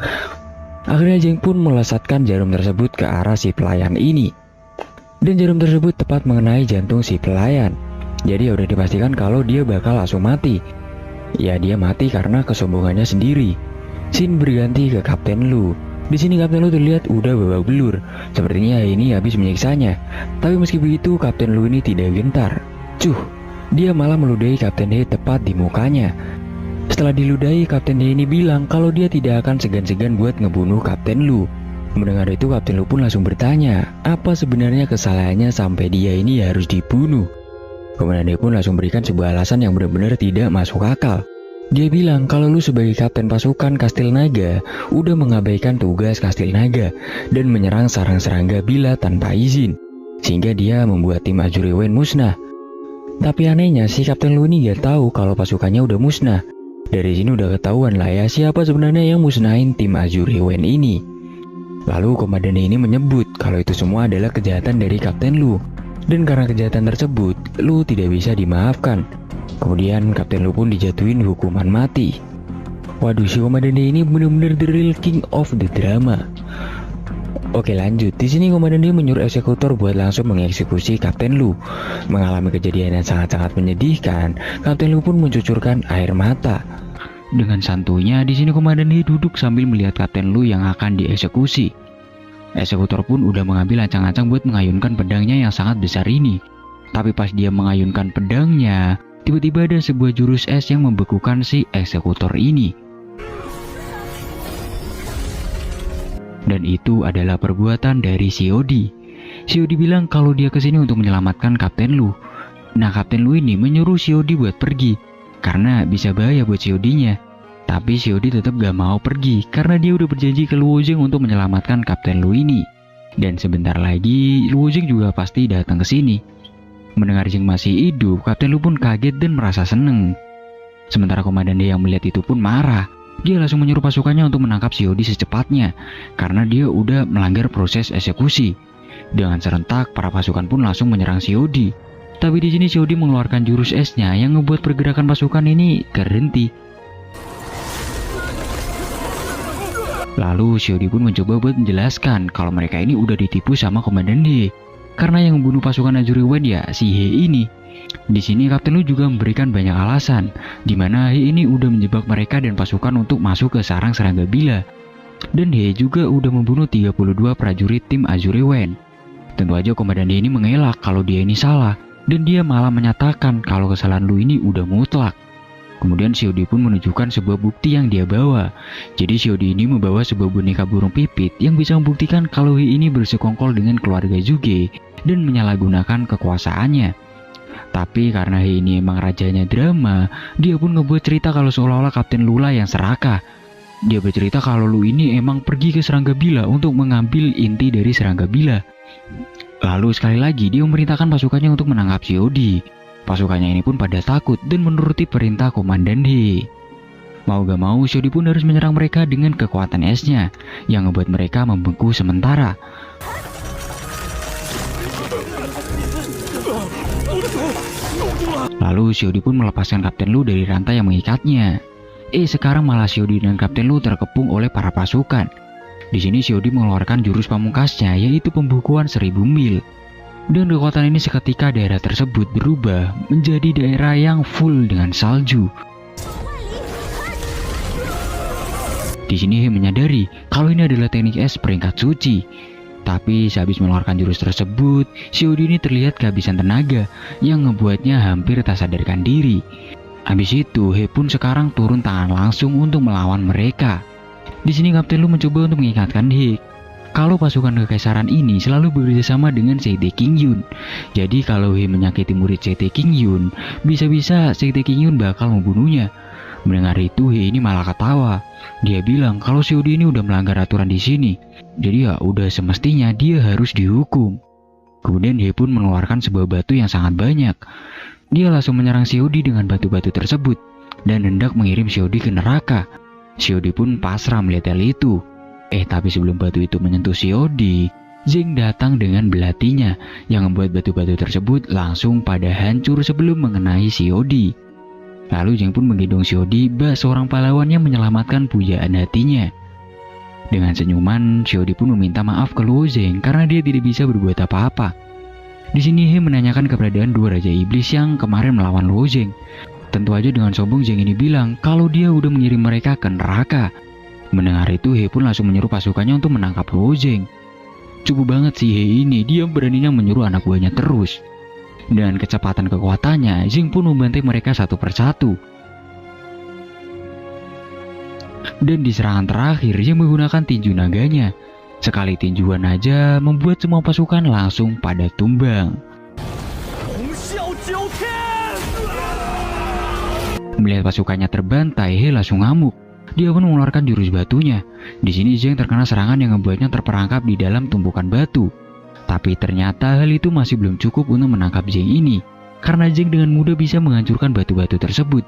Speaker 4: akhirnya Zheng pun melesatkan jarum tersebut ke arah si pelayan ini. Dan jarum tersebut tepat mengenai jantung si pelayan. Jadi udah dipastikan kalau dia bakal langsung mati. Ya, dia mati karena kesombongannya sendiri. Scene berganti ke Kapten Lu. Di sini Kapten Lu terlihat udah babak belur. Sepertinya ini habis menyiksanya. Tapi meski begitu, Kapten Lu ini tidak gentar. Dia malah meludahi Kapten He tepat di mukanya. Setelah diludahi, Kapten He ini bilang kalau dia tidak akan segan-segan buat ngebunuh Kapten Lu. Mendengar itu, Kapten Lu pun langsung bertanya, apa sebenarnya kesalahannya sampai dia ini harus dibunuh. Komandan He pun langsung berikan sebuah alasan yang benar-benar tidak masuk akal. Dia bilang kalau lu sebagai kapten pasukan Kastil Naga udah mengabaikan tugas Kastil Naga dan menyerang sarang serangga bila tanpa izin, sehingga dia membuat tim Azure Wen musnah. Tapi anehnya si Kapten Lu ini gak tahu kalau pasukannya udah musnah. Dari sini udah ketahuan lah ya siapa sebenarnya yang musnahin tim Azure Wen ini. Lalu komandan ini menyebut kalau itu semua adalah kejahatan dari Kapten Lu, dan karena kejahatan tersebut Lu tidak bisa dimaafkan. Kemudian Kapten Lu pun dijatuhin hukuman mati. Waduh, si komandan ini benar-benar the real king of the drama. Oke lanjut, di sini Komandan He menyuruh eksekutor buat langsung mengeksekusi Kapten Lu. Mengalami kejadian yang sangat-sangat menyedihkan, Kapten Lu pun mencucurkan air mata. Dengan santuinya, di sini Komandan He duduk sambil melihat Kapten Lu yang akan dieksekusi. Eksekutor pun udah mengambil ancang-ancang buat mengayunkan pedangnya yang sangat besar ini. Tapi pas dia mengayunkan pedangnya, tiba-tiba ada sebuah jurus es yang membekukan si eksekutor ini. Dan itu adalah perbuatan dari Xiaodi. Xiaodi bilang kalau dia kesini untuk menyelamatkan Kapten Lu. Nah, Kapten Lu ini menyuruh Xiaodi buat pergi karena bisa bahaya buat Xiaodinya. Tapi Xiaodi tetap gak mau pergi karena dia udah berjanji ke Luo Zheng untuk menyelamatkan Kapten Lu ini. Dan sebentar lagi Luo Zheng juga pasti datang ke sini. Mendengar Zheng masih hidup, Kapten Lu pun kaget dan merasa seneng. Sementara Komandan He yang melihat itu pun marah. Dia langsung menyuruh pasukannya untuk menangkap Xiaodi secepatnya karena dia udah melanggar proses eksekusi. Dengan serentak, para pasukan pun langsung menyerang Xiaodi. Tapi di sini Xiaodi mengeluarkan jurus esnya yang membuat pergerakan pasukan ini berhenti. Lalu Xiaodi pun mencoba buat menjelaskan kalau mereka ini udah ditipu sama Komandan He. Karena yang membunuh pasukan Azuri Wen ya si He ini. Di sini Kapten Lu juga memberikan banyak alasan, di mana He ini udah menjebak mereka dan pasukan untuk masuk ke sarang serangga bila. Dan He juga udah membunuh 32 prajurit tim Azuri Wen. Tentu aja Komandan He ini mengelak kalau dia ini salah, dan dia malah menyatakan kalau kesalahan Lu ini udah mutlak. Kemudian Xiaodi pun menunjukkan sebuah bukti yang dia bawa. Jadi Xiaodi ini membawa sebuah boneka burung pipit yang bisa membuktikan kalau He ini bersekongkol dengan keluarga Zhuge dan menyalahgunakan kekuasaannya. Tapi karena He ini emang rajanya drama, dia pun ngebuat cerita kalau seolah-olah Kapten Lu lah yang serakah. Dia bercerita kalau Lu ini emang pergi ke serangga bila untuk mengambil inti dari serangga bila. Lalu sekali lagi dia memerintahkan pasukannya untuk menangkap Xiaodi. Pasukannya ini pun pada takut dan menuruti perintah Komandan He. Mau gak mau Xiaodi pun harus menyerang mereka dengan kekuatan esnya yang membuat mereka membengkak sementara. Lalu Xiaodi pun melepaskan Kapten Lu dari rantai yang mengikatnya. Sekarang malah Xiaodi dan Kapten Lu terkepung oleh para pasukan. Di sini Xiaodi mengeluarkan jurus pamungkasnya yaitu pembukuan 1000 mil. Dan kekuatan ini seketika daerah tersebut berubah menjadi daerah yang full dengan salju. Di sini He menyadari kalau ini adalah teknik es peringkat suci. Tapi sehabis mengeluarkan jurus tersebut, Xiaodi ini terlihat kehabisan tenaga yang ngebuatnya hampir tak sadarkan diri. Habis itu, He pun sekarang turun tangan langsung untuk melawan mereka. Di sini Kapten Lu mencoba untuk mengingatkan He kalau pasukan kekaisaran ini selalu bekerjasama dengan Sekte King Yun. Jadi kalau He menyakiti murid Sekte King Yun, bisa-bisa Sekte King Yun bakal membunuhnya. Mendengar itu, He ini malah ketawa. Dia bilang kalau Xiaodi ini udah melanggar aturan di sini. Jadi ya udah semestinya dia harus dihukum. Kemudian He pun mengeluarkan sebuah batu yang sangat banyak. Dia langsung menyerang Xiaodi dengan batu-batu tersebut dan hendak mengirim Xiaodi ke neraka. Xiaodi pun pasrah melihat hal itu. Tapi sebelum batu itu menyentuh Xiaodi, Zheng datang dengan belatinya yang membuat batu-batu tersebut langsung pada hancur sebelum mengenai Xiaodi. Lalu Zheng pun menggendong Xiaodi bak seorang pahlawan yang menyelamatkan pujaan hatinya. Dengan senyuman, Xiaodi pun meminta maaf ke Luo Zheng karena dia tidak bisa berbuat apa-apa. Di sini He menanyakan keberadaan dua raja iblis yang kemarin melawan Luo Zheng. Tentu aja dengan sombong Zheng ini bilang kalau dia udah mengirim mereka ke neraka. Mendengar itu, He pun langsung menyuruh pasukannya untuk menangkap Luo Zheng. Cukup banget sih He ini, dia beraninya menyuruh anak buahnya terus. Dengan kecepatan kekuatannya, Zheng pun membantai mereka satu persatu. Dan di serangan terakhir, Zheng menggunakan tinju naganya. Sekali tinjuan aja membuat semua pasukan langsung pada tumbang. Melihat pasukannya terbantai, He langsung ngamuk. Dia pun mengeluarkan jurus batunya. Di sini Zheng terkena serangan yang membuatnya terperangkap di dalam tumpukan batu. Tapi ternyata hal itu masih belum cukup untuk menangkap Zheng ini, karena Zheng dengan mudah bisa menghancurkan batu-batu tersebut.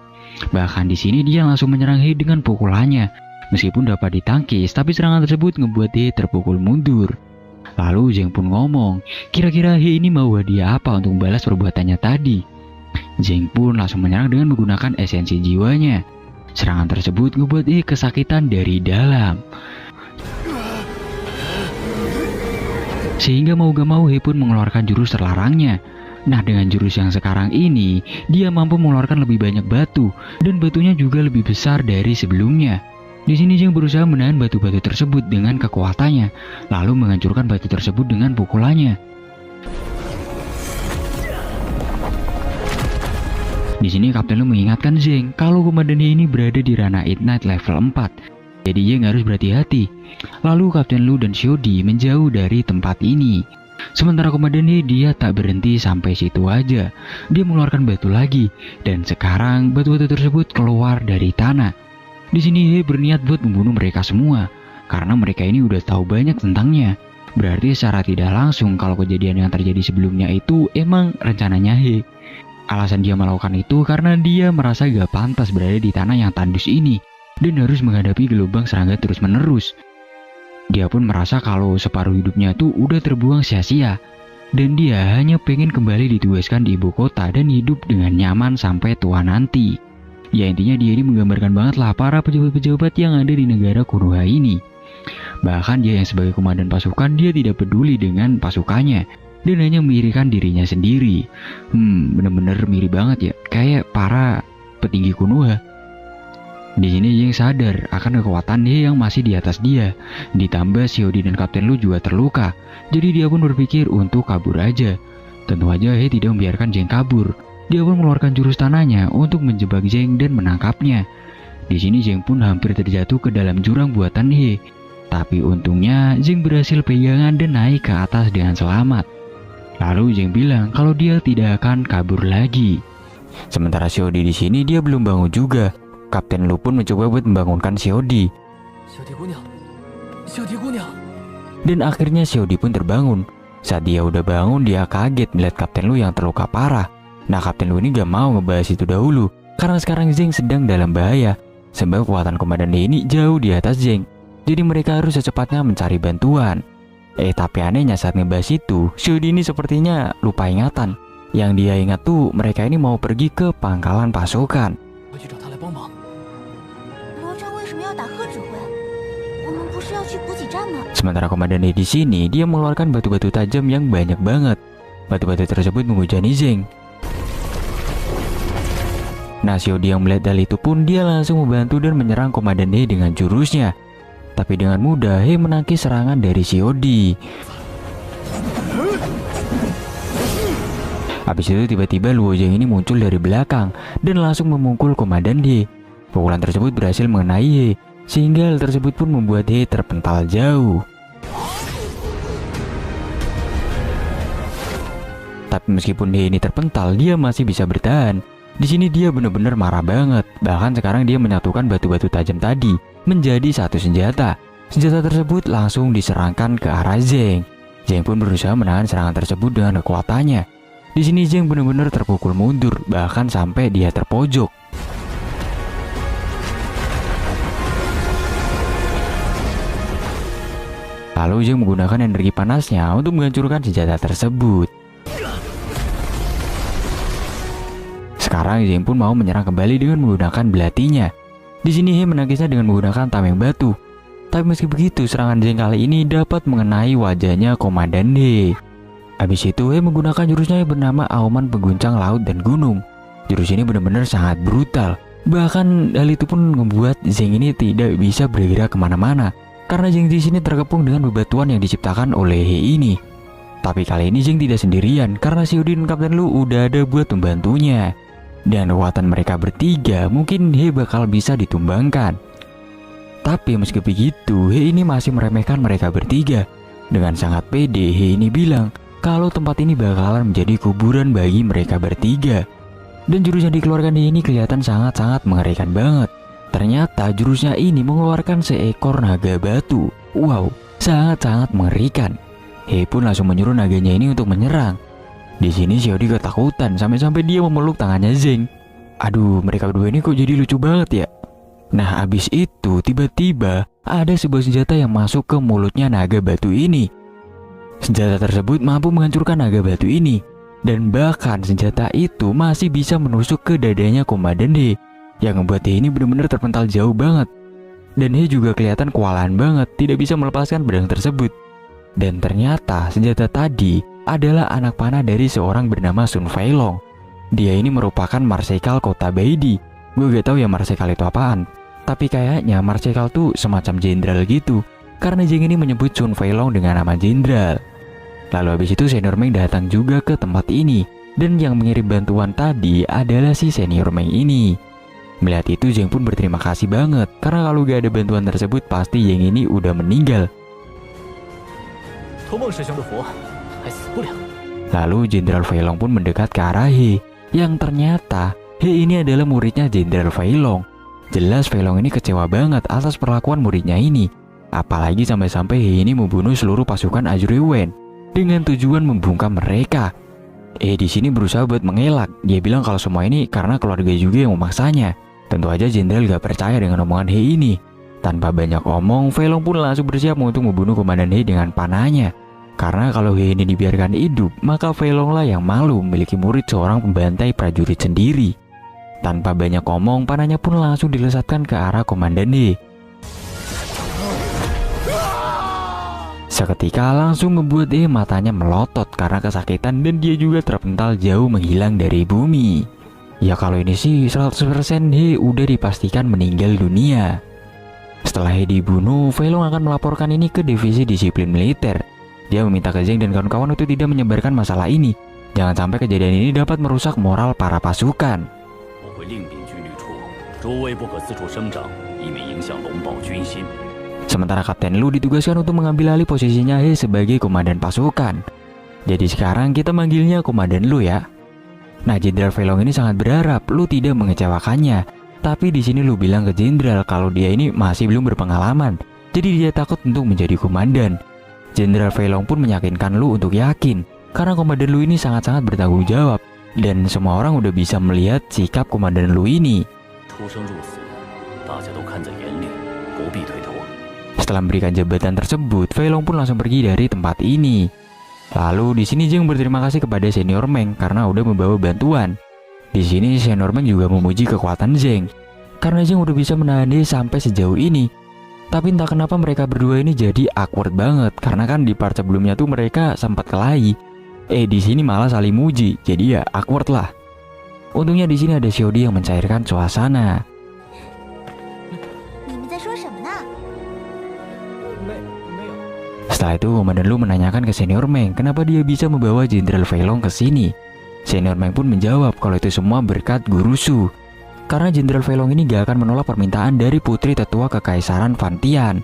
Speaker 4: Bahkan di sini dia langsung menyerang He dengan pukulannya. Meskipun dapat ditangkis, tapi serangan tersebut ngebuat He terpukul mundur. Lalu Zheng pun ngomong, kira-kira He ini mau hadiah apa untuk membalas perbuatannya tadi? Zheng pun langsung menyerang dengan menggunakan esensi jiwanya. Serangan tersebut ngebuat He kesakitan dari dalam. sehingga mau gak mau He pun mengeluarkan jurus terlarangnya. Nah, dengan jurus yang sekarang ini, dia mampu mengeluarkan lebih banyak batu, dan batunya juga lebih besar dari sebelumnya. Di sini Zheng berusaha menahan batu-batu tersebut dengan kekuatannya, lalu menghancurkan batu tersebut dengan pukulannya. Di sini Kapten Lu mengingatkan Zheng kalau komandan He ini berada di ranah Ignite level 4. Jadi Zheng harus berhati-hati. Lalu Kapten Lu dan Xiaodi menjauh dari tempat ini. Sementara komandan He dia tak berhenti sampai situ aja. Dia mengeluarkan batu lagi, dan sekarang batu-batu tersebut keluar dari tanah. Di sini He berniat buat membunuh mereka semua, karena mereka ini udah tahu banyak tentangnya. Berarti secara tidak langsung kalau kejadian yang terjadi sebelumnya itu emang rencananya He. Alasan dia melakukan itu karena dia merasa gak pantas berada di tanah yang tandus ini, dan harus menghadapi gelombang serangga terus-menerus. Dia pun merasa kalau separuh hidupnya tuh udah terbuang sia-sia, dan dia hanya pengen kembali ditugaskan di ibu kota dan hidup dengan nyaman sampai tua nanti. Ya intinya dia ini menggambarkan banget lah para pejabat-pejabat yang ada di negara Konoha ini. Bahkan dia yang sebagai komandan pasukan, dia tidak peduli dengan pasukannya dan hanya memikirkan dirinya sendiri. Bener-bener mirip banget ya, kayak para petinggi Konoha. Di sini Zheng sadar akan kekuatan He yang masih di atas dia. Ditambah Xiaodi dan Kapten Lu juga terluka, jadi dia pun berpikir untuk kabur aja. Tentu aja He tidak membiarkan Zheng kabur. Dia pun mengeluarkan jurus tanahnya untuk menjebak Zheng dan menangkapnya. Di sini Zheng pun hampir terjatuh ke dalam jurang buatan He. Tapi untungnya Zheng berhasil pegangan dan naik ke atas dengan selamat. Lalu Zheng bilang kalau dia tidak akan kabur lagi.
Speaker 1: Sementara Xiaodi di sini dia belum bangun juga. Kapten Lu pun mencoba buat membangunkan Xiaodi. Dan akhirnya Xiaodi pun terbangun. Saat dia udah bangun, dia kaget melihat Kapten Lu yang terluka parah. Nah, Kapten Lu ini gak mau ngebahas itu dahulu, karena sekarang Zheng sedang dalam bahaya. Sebab kekuatan komandan He ini jauh di atas Zheng. Jadi mereka harus secepatnya mencari bantuan. Tapi anehnya saat ngebahas itu, Xiaodi ini sepertinya lupa ingatan. Yang dia ingat tuh mereka ini mau pergi ke pangkalan pasukan. Sementara komandan He di sini dia mengeluarkan batu-batu tajam yang banyak banget. Batu-batu tersebut menghujani Zheng. Nah, Xiaodi yang melihat hal itu pun dia langsung membantu dan menyerang komandan He dengan jurusnya. Tapi dengan mudah He menangkis serangan dari Xiaodi. Habis itu tiba-tiba Luo Zheng ini muncul dari belakang dan langsung memukul komandan He. Pukulan tersebut berhasil mengenai He, sehingga hal tersebut pun membuat He terpental jauh. Tapi meskipun He ini terpental, dia masih bisa bertahan. Di sini dia benar-benar marah banget. Bahkan sekarang dia menyatukan batu-batu tajam tadi menjadi satu senjata. Senjata tersebut langsung diserangkan ke arah Zheng. Zheng pun berusaha menahan serangan tersebut dengan kekuatannya. Di sini Zheng benar-benar terpukul mundur, bahkan sampai dia terpojok. Lalu Zheng menggunakan energi panasnya untuk menghancurkan senjata tersebut. Sekarang Zheng pun mau menyerang kembali dengan menggunakan belatinya. Di sini He menangkisnya dengan menggunakan tameng batu. Tapi meski begitu, serangan Zheng kali ini dapat mengenai wajahnya komandan He. Habis itu He menggunakan jurusnya yang bernama Auman Pengguncang Laut dan Gunung. Jurus ini benar-benar sangat brutal. Bahkan hal itu pun membuat Zheng ini tidak bisa bergerak kemana-mana, karena Zheng di sini terkepung dengan bebatuan yang diciptakan oleh He ini. Tapi kali ini Zheng tidak sendirian, karena Xiaodi dan Kapten Lu udah ada buat membantunya. Dan kekuatan mereka bertiga mungkin He bakal bisa ditumbangkan. Tapi meski begitu, He ini masih meremehkan mereka bertiga. Dengan sangat pede, He ini bilang kalau tempat ini bakalan menjadi kuburan bagi mereka bertiga. Dan jurus yang dikeluarkan He ini kelihatan sangat-sangat mengerikan banget. Ternyata jurusnya ini mengeluarkan seekor naga batu. Wow, sangat-sangat mengerikan. He pun langsung menyuruh naganya ini untuk menyerang. Di sini Xiaodi ketakutan sampai-sampai dia memeluk tangannya Zheng. Aduh, mereka berdua ini kok jadi lucu banget ya. Nah, habis itu tiba-tiba ada sebuah senjata yang masuk ke mulutnya naga batu ini. Senjata tersebut mampu menghancurkan naga batu ini. Dan bahkan senjata itu masih bisa menusuk ke dadanya komandan He, yang membuat He ini benar-benar terpental jauh banget. Dan He juga kelihatan kewalahan banget, tidak bisa melepaskan pedang tersebut. Dan ternyata senjata tadi adalah anak panah dari seorang bernama Sun Feilong. Dia ini merupakan marsekal kota Beidi. Gue gak tahu ya marsekal itu apaan, tapi kayaknya marsekal tuh semacam jenderal gitu, karena Zheng ini menyebut Sun Feilong dengan nama jenderal. Lalu habis itu Senior Meng datang juga ke tempat ini, dan yang mengirim bantuan tadi adalah si Senior Meng ini. Melihat itu Zheng pun berterima kasih banget, karena kalau gak ada bantuan tersebut pasti Zheng ini udah meninggal. Lalu Jenderal Feilong pun mendekat ke arah He, yang ternyata He ini adalah muridnya Jenderal Feilong. Jelas Feilong ini kecewa banget atas perlakuan muridnya ini, apalagi sampai-sampai He ini membunuh seluruh pasukan Azure Wen dengan tujuan membungkam mereka. Di sini berusaha buat mengelak. Dia bilang kalau semua ini karena keluarga juga yang memaksanya. Tentu aja Jenderal gak percaya dengan omongan He ini. Tanpa banyak omong, Feilong pun langsung bersiap untuk membunuh Komandan He dengan panahnya. Karena kalau He ini dibiarkan hidup, maka Feilong lah yang malu memiliki murid seorang pembantai prajurit sendiri. Tanpa banyak omong, panahnya pun langsung dilesatkan ke arah Komandan He. Seketika langsung membuat He matanya melotot karena kesakitan dan dia juga terpental jauh menghilang dari bumi. Ya kalau ini sih 100% He udah dipastikan meninggal dunia. Setelah He dibunuh, Feilong akan melaporkan ini ke divisi disiplin militer. Dia meminta ke Zheng dan kawan-kawan untuk tidak menyebarkan masalah ini. Jangan sampai kejadian ini dapat merusak moral para pasukan. Sementara Kapten Lu ditugaskan untuk mengambil alih posisinya He sebagai komandan pasukan. Jadi sekarang kita manggilnya Komandan Lu ya. Nah, Jenderal Feilong ini sangat berharap Lu tidak mengecewakannya. Tapi di sini Lu bilang ke Jenderal kalau dia ini masih belum berpengalaman. Jadi dia takut untuk menjadi komandan. Jenderal Feilong pun meyakinkan Lu untuk yakin, karena Komandan Lu ini sangat-sangat bertanggung jawab. Dan semua orang udah bisa melihat sikap Komandan Lu ini. Setelah memberikan jabatan tersebut, Feilong pun langsung pergi dari tempat ini. Lalu di sini Zheng berterima kasih kepada Senior Meng karena udah membawa bantuan. Di sini Senior Meng juga memuji kekuatan Zheng, karena Zheng udah bisa menahan dia sampai sejauh ini. Tapi entah kenapa mereka berdua ini jadi awkward banget, karena kan di part sebelumnya tuh mereka sempat kelahi. Di sini malah saling muji, jadi ya awkward lah. Untungnya di sini ada Xiaodi yang mencairkan suasana. Setelah itu Komandan Lu menanyakan ke Senior Meng kenapa dia bisa membawa Jenderal Feilong ke sini. Senior Meng pun menjawab kalau itu semua berkat Guru Su. Karena Jenderal Feilong ini gak akan menolak permintaan dari putri tetua kekaisaran Fantian.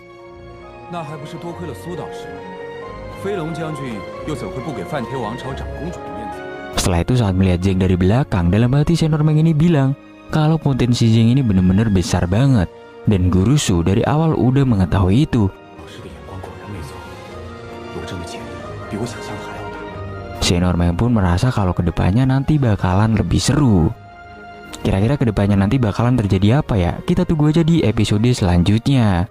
Speaker 1: Setelah itu saat melihat Zheng dari belakang, dalam hati Senior Meng ini bilang kalau potensi Zheng ini benar-benar besar banget. Dan Guru Su dari awal udah mengetahui itu. Senior Meng pun merasa kalau kedepannya nanti bakalan lebih seru. Kira-kira kedepannya nanti bakalan terjadi apa ya? Kita tunggu aja di episode selanjutnya.